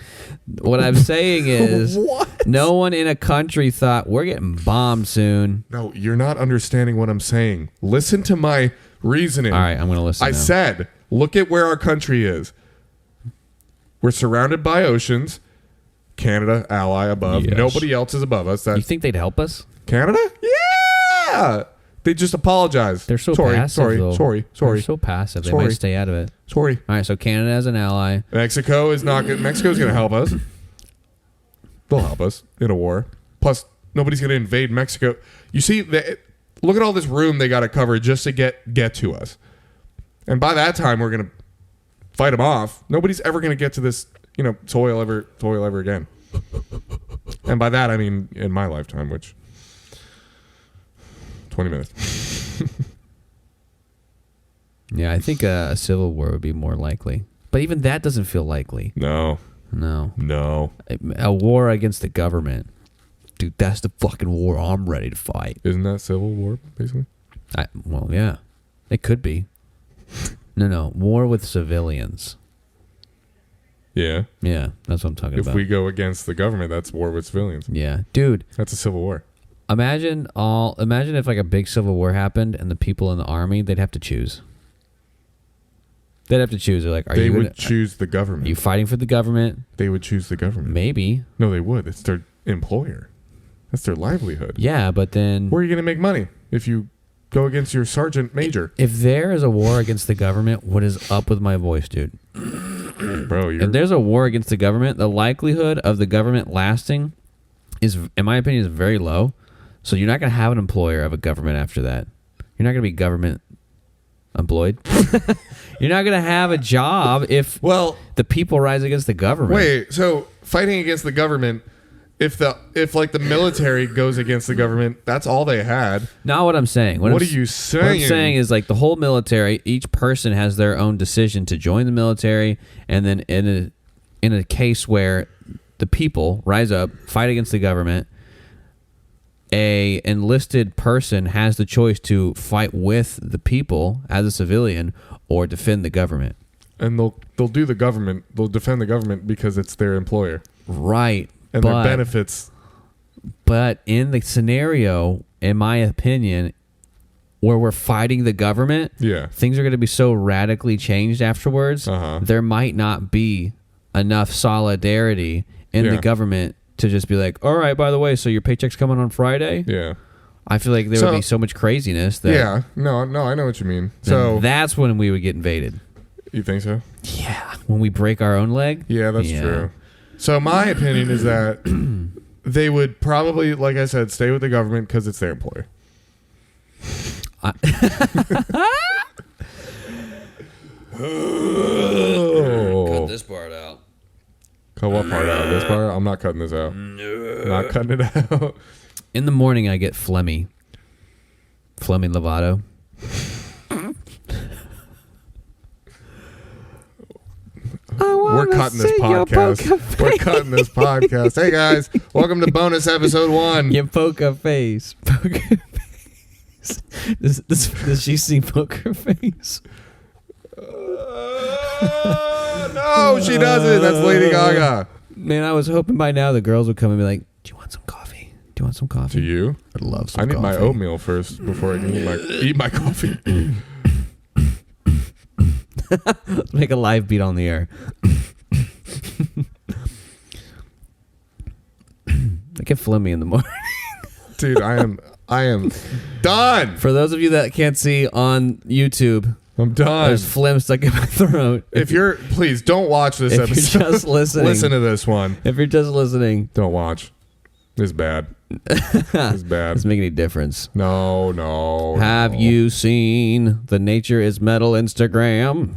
What I'm saying is... What? No one in a country thought, we're getting bombed soon. No, you're not understanding what I'm saying. Listen to my reasoning. All right, I'm going to listen I now. said, look at where our country is. We're surrounded by oceans. Canada, ally above. Yes. Nobody else is above us. You That's think they'd help us? Canada? Yeah. They just apologize. They're so sorry, passive, sorry, though. sorry, They're sorry, so passive. They Sorry. might stay out of it. sorry. All right, so Canada as an ally. Mexico is not good. Mexico's going to help us. They'll help us in a war. Plus, nobody's going to invade Mexico. You see, look at all this room they got to cover just to get to us. And by that time, we're going to fight them off. Nobody's ever going to get to this, soil ever again. And by that, I mean in my lifetime, which 20 minutes. Yeah, I think a civil war would be more likely. But even that doesn't feel likely. No. No. A war against the government. Dude, that's the fucking war I'm ready to fight. Isn't that civil war, basically? Well, yeah. It could be. No. War with civilians. Yeah. Yeah, that's what I'm talking If about. we go against the government, that's war with civilians. Yeah. Dude, That's a civil war. imagine if like a big civil war happened and the people in the army, they'd have to choose. They'd have to choose. They're like, They would choose the government. Are you fighting for the government? They would choose the government. Maybe. No, they would. It's their employer. That's their livelihood. Yeah, but then Where are you going to make money if you go against your sergeant major? if there is a war against the government, what is up with my voice, dude? Bro, If there's a war against the government, the likelihood of the government lasting is, in my opinion, is very low. So you're not going to have an employer of a government after that. You're not going to be government employed. You're not going to have a job if the people rise against the government. Wait, so fighting against the government, if like the military goes against the government, that's all they had. Not what I'm saying. What are you saying? What I'm saying is like the whole military, each person has their own decision to join the military, and then in a case where the people rise up, fight against the government, a enlisted person has the choice to fight with the people as a civilian or defend the government. And they'll do the government. They'll defend the government because it's their employer. Right. And their benefits. But in the scenario, in my opinion, where we're fighting the government, things are going to be so radically changed afterwards. There might not be enough solidarity in the government to just be like, all right, by the way, so your paycheck's coming on Friday? Yeah. I feel like there would be so much craziness that... Yeah. No, I know what you mean. So that's when we would get invaded. You think so? Yeah. When we break our own leg? Yeah, that's true. So my opinion is that they would probably, like I said, stay with the government because it's their employer. Cut this part out. Cut what part out? This part? I'm not cutting this out. No. Not cutting it out. In the morning, I get phlegmy. Phlegmy Lovato. We're cutting this podcast. We're cutting this podcast. Hey, guys. Welcome to bonus episode 1. Your poker face. Poker face. Does she see poker face? No, she doesn't. That's Lady Gaga. Man, I was hoping by now the girls would come and be like, do you want some coffee? Do you want some coffee? Do you? I'd love some I need coffee. my oatmeal first before I can eat my coffee. Let's make a live beat on the air. I get phlegmy in the morning. Dude, I am done. For those of you that can't see on YouTube, I'm done. there's phlegm stuck in my throat. Please don't watch this episode. If you're just listening. Listen to this one. If you're just listening. Don't watch. It's bad. It's bad. Doesn't make any difference. No. Have you seen the Nature is Metal Instagram?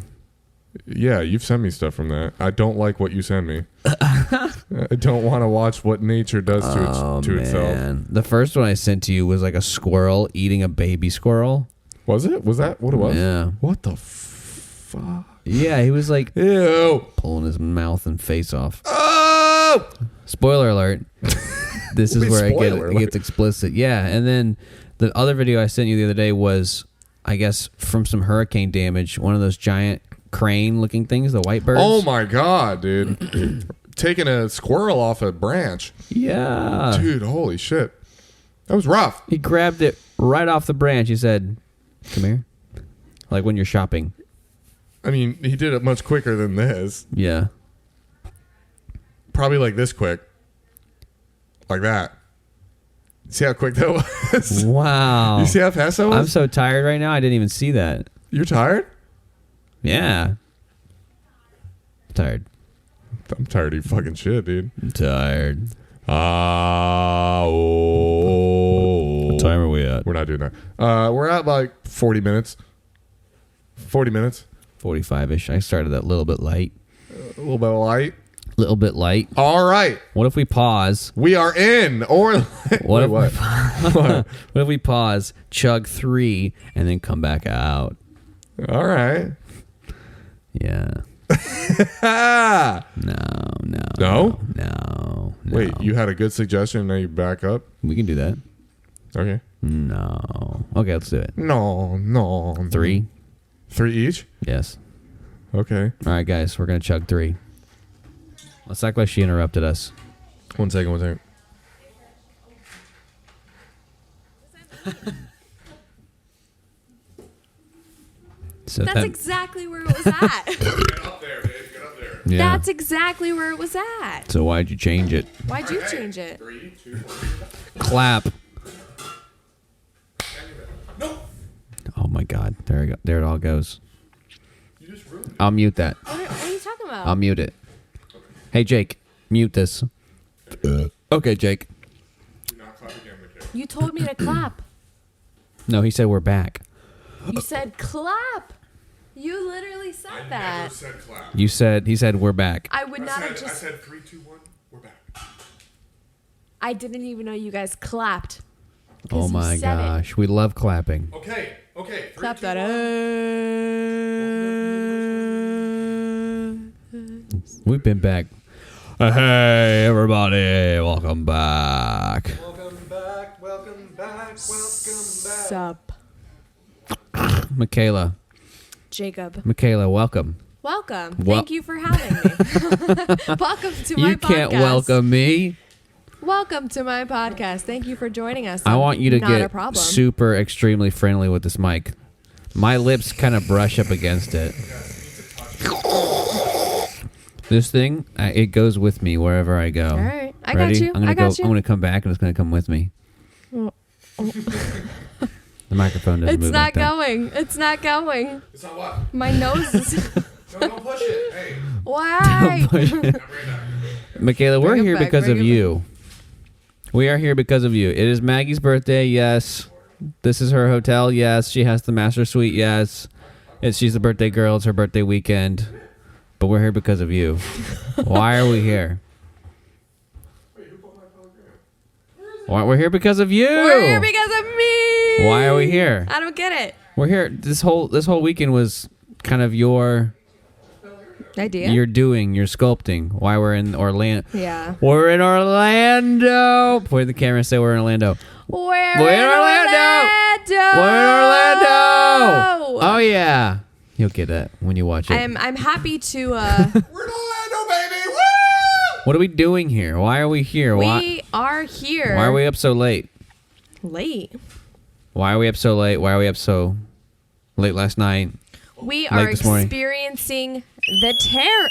Yeah, you've sent me stuff from that. I don't like what you send me. I don't want to watch what nature does to itself. The first one I sent to you was like a squirrel eating a baby squirrel. Was it? Was that what it was? Yeah. What the fuck? Yeah, he was like Ew. pulling his mouth and face off. Oh! Spoiler alert. This is where it gets explicit. Yeah, and then the other video I sent you the other day was, I guess, from some hurricane damage, one of those giant crane-looking things, the white birds. Oh my god, dude. Taking a squirrel off a branch. Yeah. Dude, holy shit. That was rough. He grabbed it right off the branch. He said, come here. Like when you're shopping. I mean, he did it much quicker than this. Yeah. Probably like this quick. Like that. See how quick that was? Wow. You see how fast that was? I'm so tired right now. I didn't even see that. You're tired? Yeah. Tired. I'm tired of you fucking shit, dude. I'm tired. What time are we at? We're not doing that. We're at like 40 minutes. 40 minutes. 45-ish. I started that little bit light. A little bit light. Little bit light. All right. What if we pause? We are in Orlando. What if we pause, chug 3, and then come back out? All right. Yeah. No. Wait, you had a good suggestion and now you back up? We can do that. Okay. No. Okay, let's do it. No. 3? 3 each? Yes. Okay. All right, guys, we're going to chug 3. Let's act like she interrupted us. One second. That's exactly where it was at. Get up there, babe. Get up there. Yeah. That's exactly where it was at. So why'd you change it? Why'd you change it? 3, 2, 1. Clap. No. Oh my God. There we go. There it all goes. You just ruined it. I'll mute that. What are you talking about? I'll mute it. Hey, Jake, mute this. Okay, Jake. Do not clap again, Michaela. You told me to clap. No, he said we're back. You said clap. You literally said I that. never said clap. He said we're back. I would not have I just. said 3, 2, 1. We're back. I didn't even know you guys clapped. Oh 'Cause you my said it. gosh, we love clapping. Okay. 3, Clap 2, that. 1. We've been back. Hey, everybody, welcome back. Welcome back. Welcome back. Welcome back. Sup, Michaela, Jacob. welcome. Welcome. Wel- Thank you for having me. Welcome to my You can't podcast. welcome me. Welcome to my podcast. Thank you for joining us. I want you to Not a get problem. super extremely friendly with this mic. My lips kind of brush up against it. This thing, it goes with me wherever I go. All right. I Ready? got you. I'm gonna I got go. you. I'm gonna come back, and it's gonna come with me. Oh, The microphone doesn't It's move not like that. going. It's not going. It's not what? My nose is. No, don't push it. Hey. Why? Push it. I'm right back. Michaela, we're Bring it here back, because bring of it you. We are here because of you. It is Maggie's birthday, yes. This is her hotel, yes. She has the master suite, yes. She's the birthday girl. It's her birthday weekend. But we're here because of you. Why are we here? Why we're here because of you. We're here because of me. Why are we here? I don't get it. We're here. This whole weekend was kind of your Idea? your sculpting. Why we're in Orlando. Yeah. We're in Orlando. Point at the camera and say we're in Orlando. We're in Orlando. We're in Orlando. Oh yeah. You'll get that when you watch it. I'm happy to. We're in Orlando, baby. Woo! What are we doing here? Why are we here? We are here. Why are we up so late? late? Why are we up so late? Why are we up so late last night? We Late are this morning. experiencing the terror.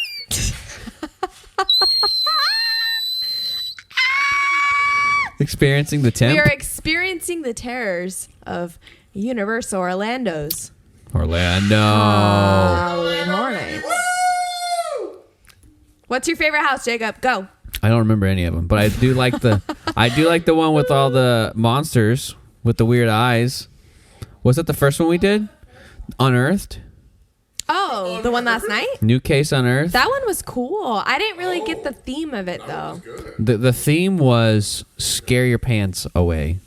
Experiencing the temp? We are experiencing the terrors of Universal Orlando's Orlando. Halloween Horror Nights. What's your favorite house, Jacob? Go. I don't remember any of them, but I do like the one with all the monsters with the weird eyes. Was that the first one we did? Unearthed? Oh, the one last night? New Case Unearthed? That one was cool. I didn't really get the theme of it, though. The theme was scare your pants away.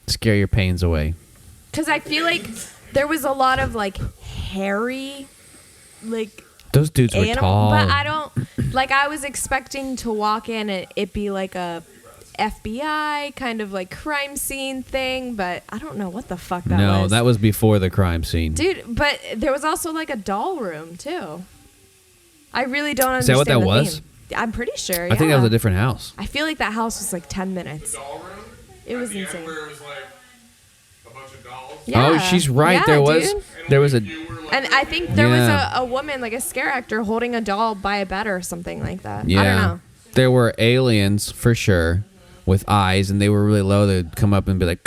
Scare your pains away. Because I feel like there was a lot of, like, hairy, like, Those dudes were animal. tall. But I don't, like, I was expecting to walk in and it be like a FBI kind of, like, crime scene thing, but I don't know what the fuck that was. No, that was before the crime scene. Dude, but there was also, like, a doll room, too. I really don't Is that understand what that the was? theme. I'm pretty sure, I think that was a different house. I feel like that house was, like, 10 minutes. Doll room? It was At the end insane. Where it was like a bunch of dolls. Yeah. Oh, she's right. Yeah, there was dude. there was a You were like, And I think there Yeah. was a woman, like a scare actor, holding a doll by a bed or something like that. yeah. I don't know. There were aliens for sure with eyes, and they were really low. They'd come up and be like,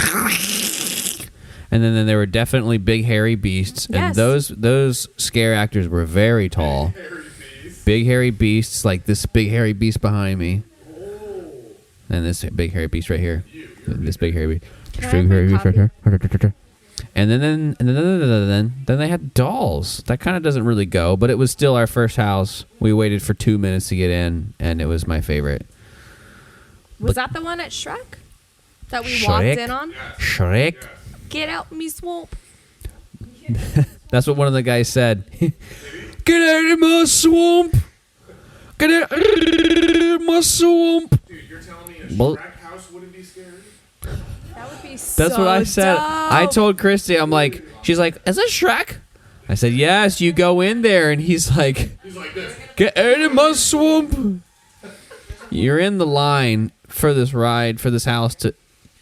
and then there were definitely big hairy beasts, and Yes. those scare actors were very tall, big hairy beasts, like this big hairy beast behind me, and this big hairy beast right here, this big hairy beast, Can I big have my hairy beast right copy? here. And then they had dolls. That kind of doesn't really go, but it was still our first house. We waited for 2 minutes to get in, and it was my favorite. Was that the one at Shrek that we Shrek? walked in on? Shrek. Get out me swamp. That's what one of the guys said. Get out of my swamp. Get out of my swamp. Dude, you're telling me a Well- Shrek house wouldn't be scary? That would be so That's what I said. dope. I told Christy, I'm like, she's like, is that Shrek? I said, yes, you go in there. And he's like, He's like this. get out of my swamp. You're in the line for this ride, for this house, to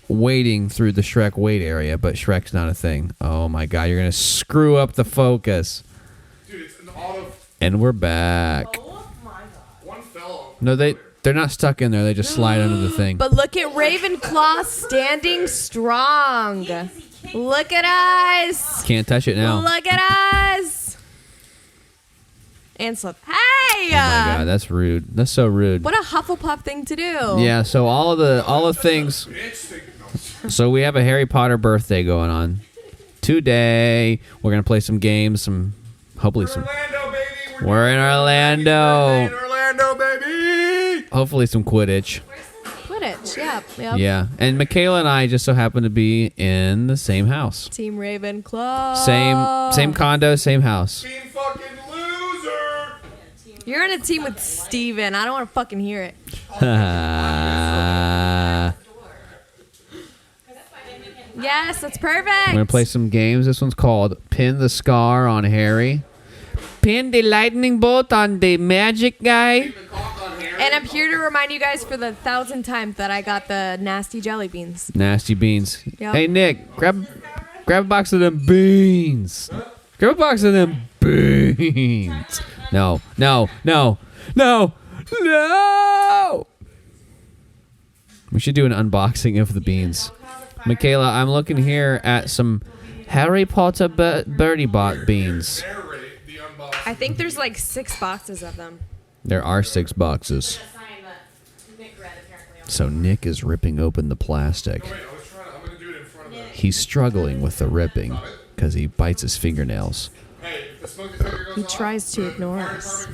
waiting through the Shrek wait area, but Shrek's not a thing. Oh my God, you're going to screw up the focus. Dude, it's an auto And we're back. One fell. No, they're not stuck in there. They just slide under the thing. But look at Ravenclaw standing strong. Look at us. Can't touch it now. Look at us. And slip. Hey! Oh my god, that's rude. That's so rude. What a Hufflepuff thing to do. Yeah, so all the things. So we have a Harry Potter birthday going on today. We're gonna play some games, hopefully some. Orlando, baby. We're in Orlando. In Orlando, baby. Hopefully some Quidditch. Quidditch, yep. Yeah, and Michaela and I just so happen to be in the same house. Team Ravenclaw. Same condo, same house. Team fucking loser. You're on a team with Steven. I don't want to fucking hear it. Yes, that's perfect. We're gonna play some games. This one's called Pin the Scar on Harry. Pin the lightning bolt on the magic guy. And I'm here to remind you guys for the 1,000th time that I got the nasty jelly beans. Nasty beans. Yep. Hey Nick, grab a box of them beans. Grab a box of them beans. No. We should do an unboxing of the beans. Michaela, I'm looking here at some Harry Potter Birdie Bot beans. I think there's like 6 boxes of them. There are 6 boxes. So Nick is ripping open the plastic. He's struggling with the ripping because he bites his fingernails. He tries to ignore us.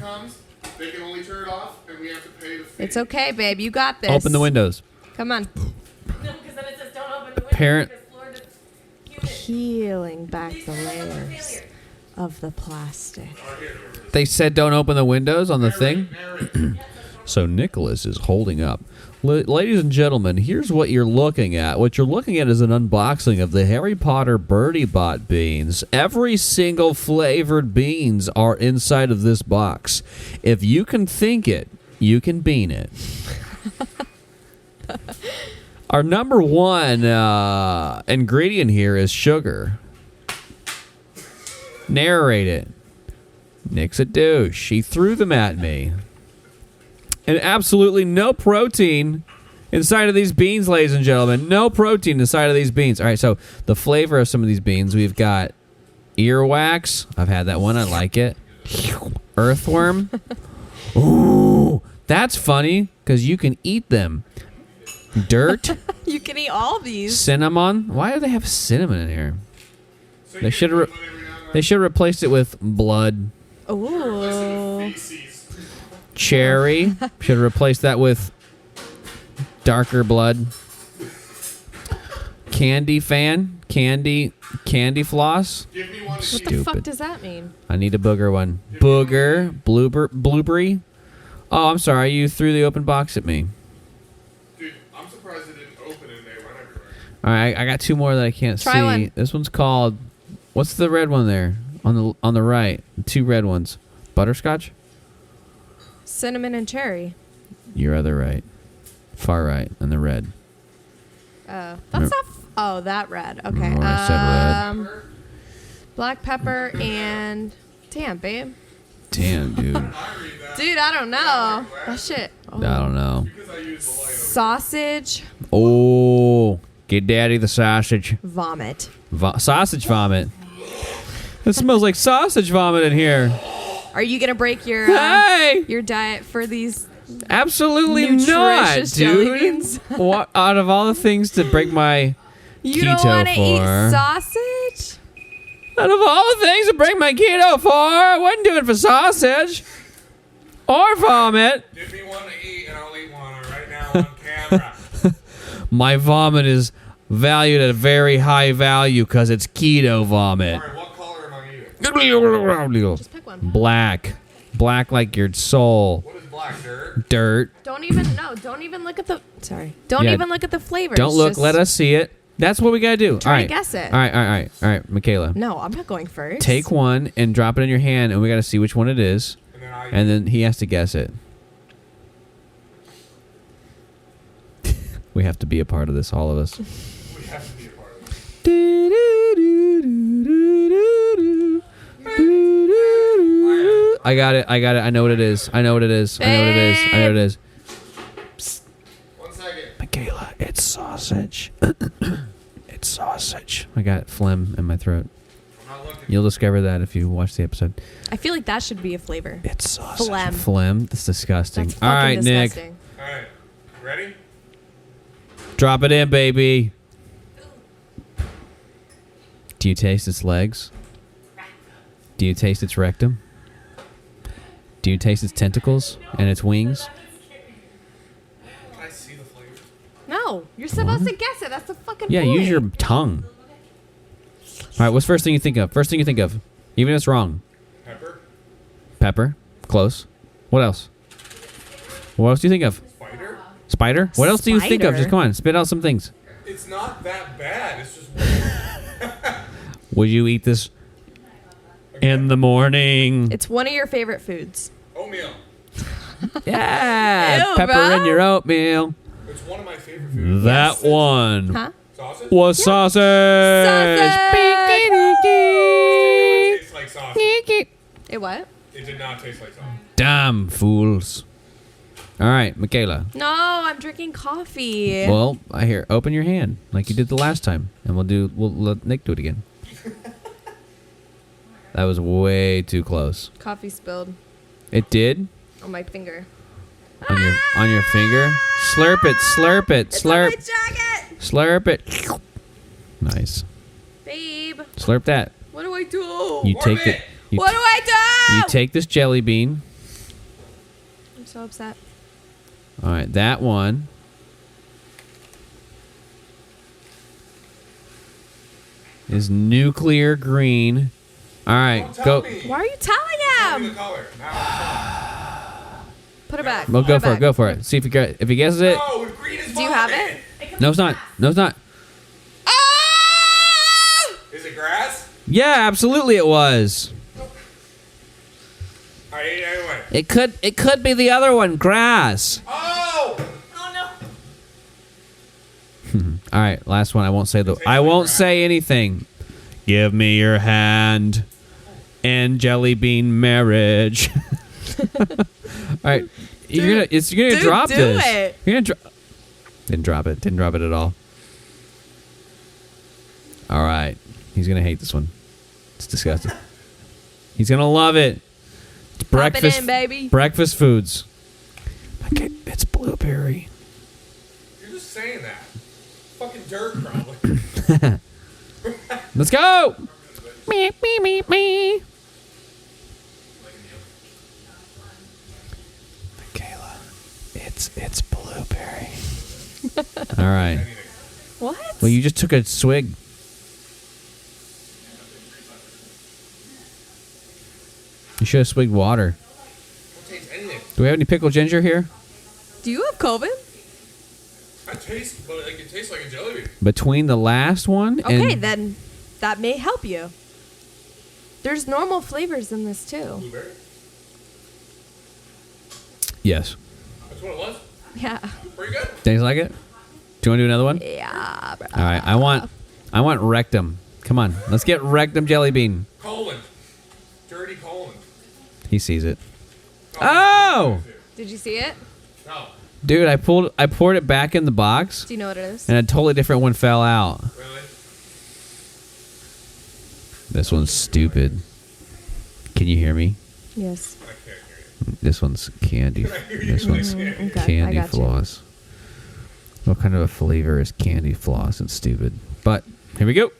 It's okay, babe. You got this. Open the windows. Come on. Parent. Peeling back the layers of the plastic. They said don't open the windows on the thing. So Nicholas is holding up. Ladies and gentlemen, here's what you're looking at. What you're looking at is an unboxing of the Harry Potter Birdie Bot beans. Every single flavored beans are inside of this box. If you can think it, you can bean it. Our number one ingredient here is sugar. Narrate it. Nick's a douche. He threw them at me. And absolutely no protein inside of these beans, ladies and gentlemen. No protein inside of these beans. All right, so the flavor of some of these beans, we've got earwax. I've had that one. I like it. Earthworm. Ooh, that's funny because you can eat them. Dirt. You can eat all these. Cinnamon. Why do they have cinnamon in here? They should have replaced it with blood. Ooh. Cherry. Should have replaced that with darker blood. Candy fan. Candy floss. What Stupid. the fuck does that mean? I need a booger one. Booger. Blueberry. Oh, I'm sorry. You threw the open box at me. Dude, I'm surprised it didn't open and they run everywhere. All right, I got 2 more that I can't Try see. one. This one's called. What's the red one there on the right? 2 red ones. Butterscotch. Cinnamon and cherry. Your other right, far right, and the red. That's not. Oh, that red. Okay. Remember when I said red? Black pepper and. Damn, babe. Damn, dude. Dude, I don't know. That shit. I don't know. Sausage. Oh, get daddy the sausage. Vomit. Sausage vomit. It smells like sausage vomit in here. Are you gonna break your Hey! your diet for these? Absolutely not, Nutritious jelly dude. beans. What out of all the things to break my You keto don't want to eat for? sausage? Out of all the things to break my keto for, I wouldn't do it for sausage or vomit. Give me one to eat and I'll eat one right now on camera. My vomit is valued at a very high value because it's keto vomit. Alright, what color am I eating? Just pick one. Black. Black like your soul. What is black, dirt? Dirt. Don't even look at the. Sorry. Don't Yeah. even look at the flavors. Don't look. Just Let us see it. That's what we gotta do. Try all to right. guess it. All right, Michaela. No, I'm not going first. Take one and drop it in your hand, and we gotta see which one it is, and then he has to guess it. We have to be a part of this, all of us. We have to be a part of this. I got it. I know what it is. I know what it is. 1 second. Michaela, it's sausage. It's sausage. I got phlegm in my throat. I'm not looking. You'll discover that if you watch the episode. I feel like that should be a flavor. It's sausage. Phlegm. Phlegm. That's disgusting. That's All fucking right, Nick. disgusting. All right. Ready? Drop it in, baby. Do you taste its legs? Do you taste its rectum? Do you taste its tentacles and its wings? Can I see the flavor? No, you're supposed to guess it. That's the fucking Yeah, point. use your tongue. All right, what's the first thing you think of? First thing you think of. Even if it's wrong. Pepper? Pepper. Close. What else? What else do you think of? Spider? Spider? What else do you think of? Spider? Just come on, spit out some things. It's not that bad. It's just weird. Would you eat this in the morning? It's one of your favorite foods. Oatmeal. Yeah, Ew, pepper bro. in your oatmeal. It's one of my favorite foods. That one Huh? Sausage? was sausage. It tastes like sausage. It what? It did not taste like sausage. Damn fools. All right, Michaela. No, I'm drinking coffee. Well, I hear. Open your hand like you did the last time, and we'll let Nick do it again. That was way too close. Coffee spilled It did on my finger. on your finger. Slurp it, slurp it, It's on my slurp, jacket. slurp it. Nice. Babe, Slurp that. what do I do? You Warm take it. it. You, What do I do? you take this jelly bean. I'm so upset. All right, that one. Is nuclear green. All right, Don't tell go. me. Why are you Tell me telling the him? color. Now. Put it back. Well, Put go it for it. back. Go for it. See if he guesses it. No, green is Do you have it? No, it's not. No, it's not. Is it grass? Yeah, absolutely, it was. All right, anyway. It could be the other one, grass. Oh! All right, last one. I won't say anything. Give me your hand. And jelly bean marriage. All right, you're gonna drop do this. it. You're gonna Didn't drop it. Didn't drop it at all. All right, he's gonna hate this one. It's disgusting. He's gonna love it. It's Pop breakfast, it in, baby. breakfast foods. Okay, it's blueberry. You're just saying that. Fucking dirt, probably. Let's go. Me, me, me, me. Michaela, it's blueberry. All right. What? Well, you just took a swig. You should have swigged water. Don't taste anything. Do we have any pickled ginger here? Do you have COVID? I taste, but like, it tastes like a jelly bean. Between the last one Okay, and then that may help you. There's normal flavors in this too. Blueberry? yes, That's what it was? Yeah. Pretty good. tastes like it. Do you want to do another one? Yeah. Bro. All right, I want rectum. Come on, let's get rectum jelly bean. Colon. Dirty colon. He sees it. Oh! Did you see it? No. Dude, I poured it back in the box, Do you know what it is? and a totally different one fell out. Really? This one's stupid. Can you hear me? Yes. I can't hear you. This one's candy. This one's Okay, I candy got you. floss. What kind of a flavor is candy floss? It's stupid. But here we go.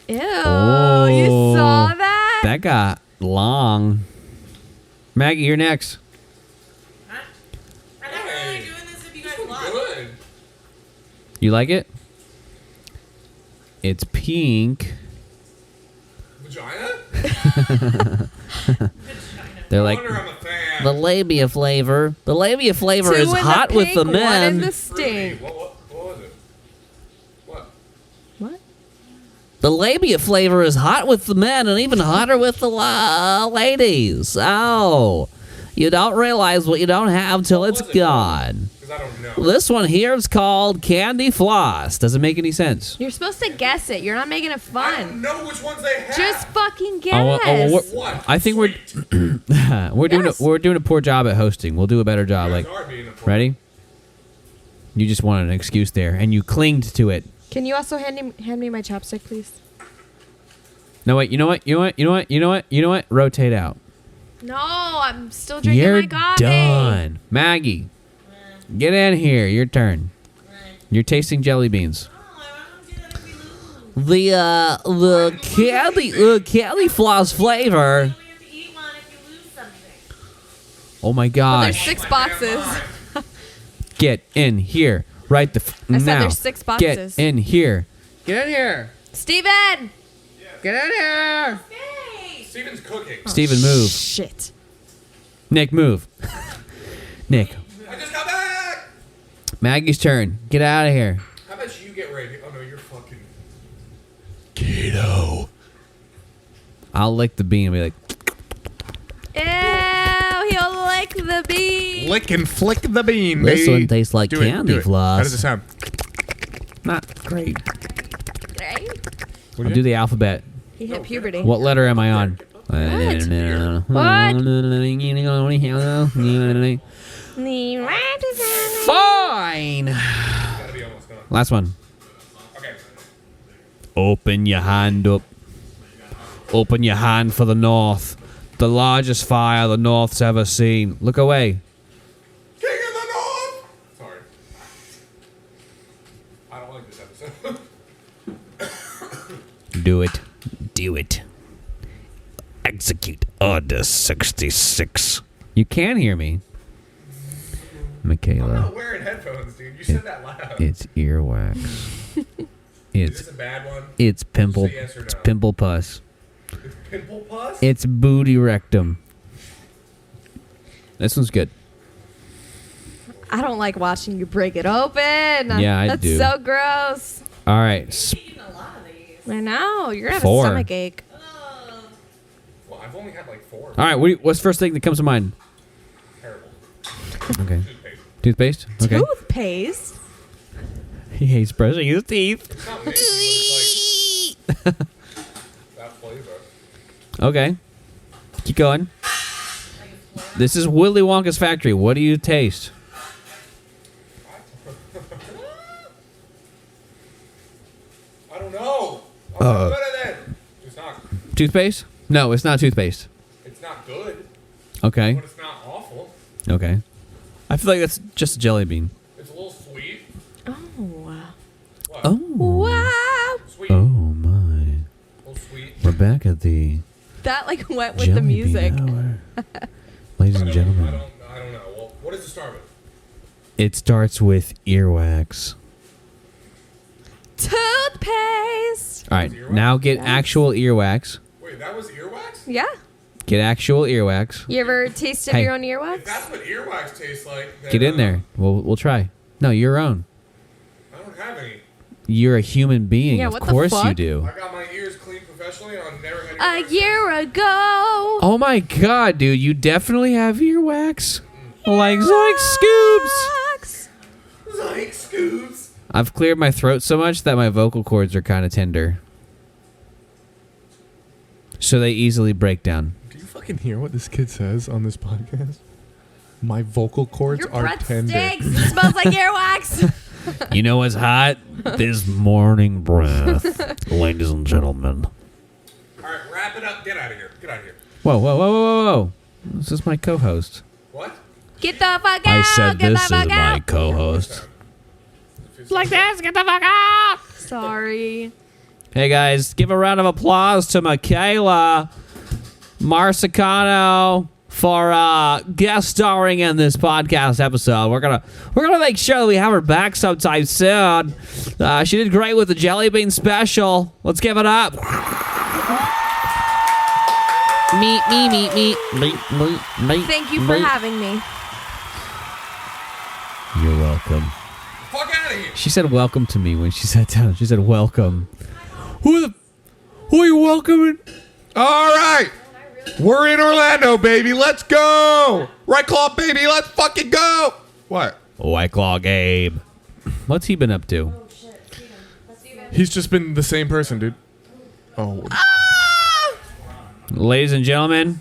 Ew, Oh. you saw that? That got long. Maggie, you're next. I'm not really doing this if you guys want. Good. You like it? It's pink. Vagina? They're like Wonder I'm a fan. the labia flavor. The labia flavor Two is in hot the with pink, the One in men. the Fruity. stink. What was it? What? What? The labia flavor is hot with the men and even hotter with the ladies. Oh, you don't realize what you don't have till What it's was it? gone. Is that don't know. This one here is called Candy Floss. Doesn't make any sense. You're supposed to guess it. You're not making it I don't fun. know which ones they have. Just fucking guess. What? I think we're Yes. we're doing a poor job at hosting. We'll do a better job. You Like, guys are being important. ready? You just wanted an excuse there, and you clinged to it. Can you also hand me my chopstick, please? No, wait. You know what? Rotate out. No, I'm still drinking You're my coffee. done. Maggie, get in here. Your turn. You're tasting jelly beans. The candy floss flavor. Oh my Well, gosh! there's 6 boxes. Get in here, right I said now. there's 6 boxes. Get in here. Get in here. Steven! Get in here. Steven's cooking. Steven, move. Shit. Nick, move. Nick, I just got back. Maggie's turn. Get out of here. How about you get ready? Oh no, you're fucking. Keto. I'll lick the bean and be like, Ew, he'll lick the bean. Lick and flick the bean, this baby. one tastes like Do it, candy do it. floss. How does it sound? Not great. Right? I'll do the alphabet. He hit puberty. What letter am I on? Fine. Gotta be almost done. Last one. Okay. Open your hand up. Open your hand for the North. The largest fire the North's ever seen. Look away. King of the North. Sorry. I don't like this episode. Do it. Do it. Execute Order 66. You can hear me. I'm Michaela, not wearing headphones, dude. You said that loud. it's earwax. Is It's this a bad one? it's pimple Say yes or no. it's pimple pus. It's pimple pus? It's booty rectum. This one's good. I don't like watching you break it open. Yeah, I That's do. so gross. All right. I know. You're going to have 4. a stomach ache. Well, I've only had like 4. All right. What's the first thing that comes to mind? Terrible. Okay. Toothpaste. Toothpaste. Okay. Toothpaste? He hates brushing his teeth. It's not amazing, but it's like that flavor. Okay. Keep going. This is Willy Wonka's factory. What do you taste? I don't know. I'm not good at it. It's not. Toothpaste? No, it's not toothpaste. It's not good, Okay. but it's not awful. Okay. I feel like that's just a jelly bean. It's a little sweet. Oh. What? Oh. Wow. Sweet. Oh my. A little sweet. We're back at the That like went with jelly the music. bean hour. Ladies and I gentlemen, don't know. Well, what does it start with? it starts with earwax. Toothpaste. All right, Earwax? now get Yes. actual earwax. Wait, that was earwax? Yeah. Get actual earwax. You ever tasted Hey. your own If earwax? that's what earwax tastes like, then, Get in there. We'll try. No, your own. I don't have any. You're a human being. Yeah, of what the course you fuck? do. I got my ears cleaned professionally, and I've never had A earwax. year ago. Oh my god, dude, you definitely have earwax. Like Zoink Scoops. Wax. Like scoops. I've cleared my throat so much that my vocal cords are kind of tender. So they easily break down. Do you fucking hear what this kid says on this podcast? My vocal cords Your are breath tender. stinks. It smells like earwax. You know what's hot? This morning breath. Ladies and gentlemen. All right, wrap it up. Get out of here. Get out of here. Whoa, whoa, whoa, whoa, whoa. This is my co-host. What? Get the fuck out. I said Get this the fuck is my out. co-host. Like this. Get the fuck out. Sorry. Hey guys, give a round of applause to Michaela Marsicano for guest starring in this podcast episode. We're gonna make sure that we have her back sometime soon. She did great with the jelly bean special. Let's give it up. Me. Thank you for having me. You're welcome. Fuck out of here. She said welcome to me when she sat down. She said welcome. Who are you welcoming? All right. We're in Orlando, baby. Let's go. Right claw, baby. Let's fucking go. What? White Claw Gabe. What's he been up to? He's just been the same person, dude. Oh. Ladies and gentlemen,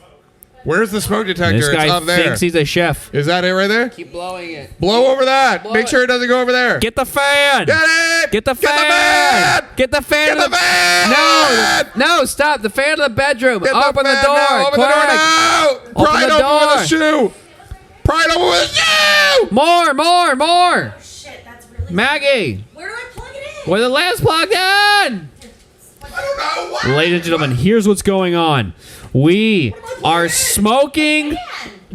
Where's the smoke detector? this It's guy up there. thinks he's a chef. Is that it right there? Keep blowing it. Blow over that. Blow Make it. sure it doesn't go over there. Get the fan! Get it! Get the Get the fan! fan! Get the fan! Get to the fan! No, stop. The fan to the bedroom. Get Open the fan door. now. Open the door quick. now. Pry it the open with a door. shoe. Pry it open with a shoe. More! Shit, that's really. Maggie, Where do I plug it in? where the lamps plugged in? I don't know. What? Ladies and gentlemen, here's what's going on. We are smoking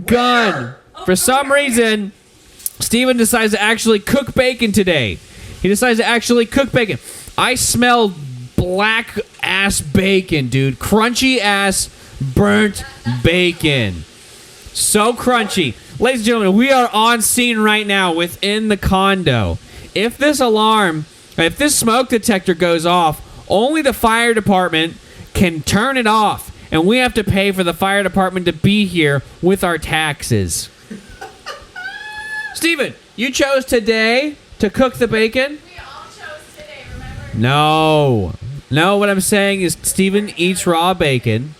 gun. For some reason, Steven decides to actually cook bacon today. He decides to actually cook bacon. I smell black ass bacon, dude. Crunchy ass burnt bacon. So crunchy. Ladies and gentlemen, we are on scene right now within the condo. If this smoke detector goes off, only the fire department can turn it off. And we have to pay for the fire department to be here with our taxes. Steven, you chose today to cook the bacon? We all chose today, remember? No, what I'm saying is Steven eats raw bacon.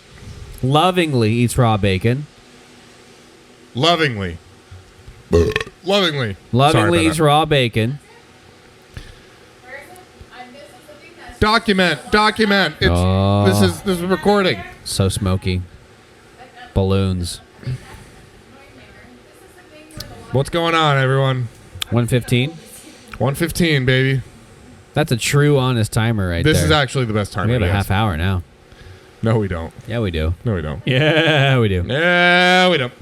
Lovingly eats raw bacon. Lovingly. Lovingly. Lovingly Sorry eats about raw bacon. Where is it? I missed something that's that. Document. It's Oh. this is recording. So smoky. Balloons. What's going on, everyone? 1:15. 1:15, baby. That's a true honest timer right This there. is actually the best time. We have a half hour now. No, we don't. Yeah, we do. No, we don't. Yeah, we do. No, we don't.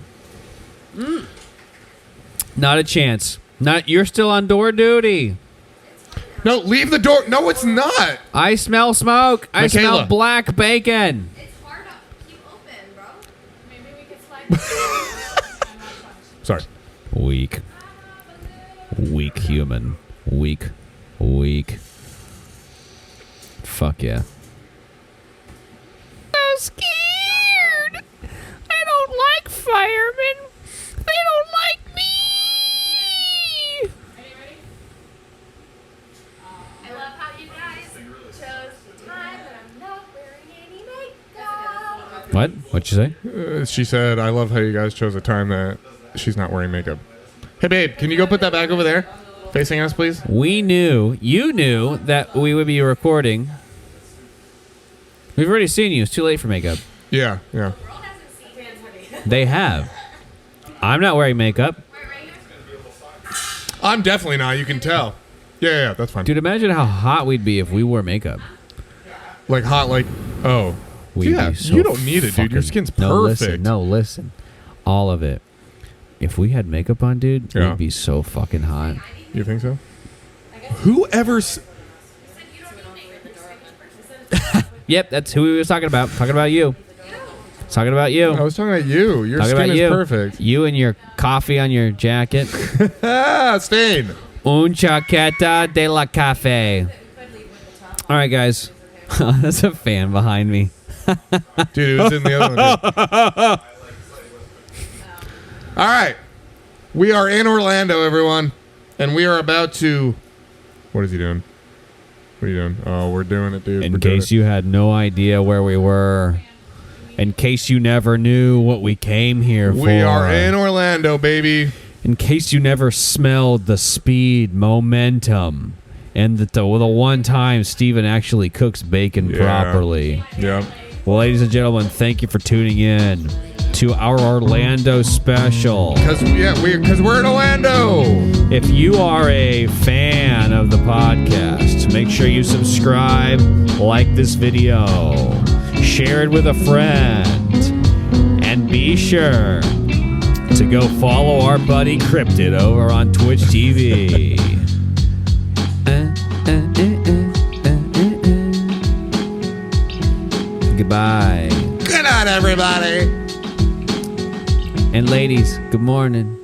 Not a chance. You're still on door duty. No, leave the door. No, it's not. I smell smoke. I smell Michaela. black bacon. it's hard to keep open, bro. Maybe we could slide. Sorry. Weak human. Weak. Fuck yeah. So scared. I don't like firemen. They don't like me. I love how you guys chose the time that I'm not wearing any makeup. What? What'd you say? She said, I love how you guys chose a time that she's not wearing makeup. Hey, babe, can you go put that back over there? Facing us, please? You knew that we would be recording. We've already seen you. It's too late for makeup. Yeah. They have. I'm not wearing makeup. I'm definitely not. You can tell. Yeah, that's fine. Dude, imagine how hot we'd be if we wore makeup. Like hot, like, oh. We'd Yeah, be so you don't need it, dude. Your fucking- skin's No, perfect. listen. All of it. If we had makeup on, dude, Yeah. we'd be so fucking hot. You think so? Whoever... Yep, that's who we was talking about. Talking about you. Talking about you. I was talking about you. Your Talking skin about is you. perfect. You and your coffee on your jacket. Ah, stain. Un chaqueta de la cafe. All right, guys. That's a fan behind me. Dude, it was in the other one. Dude. All right. We are in Orlando, everyone. And we are about to... What is he doing? What are you doing? Oh, we're doing it, dude. In We're doing case it. you had no idea where we were. In case you never knew what we came here for. We are in Orlando, baby. In case you never smelled the speed, momentum, and the one time Steven actually cooks bacon Yeah. properly. Yeah. Well, ladies and gentlemen, thank you for tuning in to our Orlando special. Because we're in Orlando. If you are a fan of the podcast, make sure you subscribe, like this video, share it with a friend, and be sure to go follow our buddy Cryptid over on Twitch TV. Goodbye. Good night, everybody. And ladies, good morning.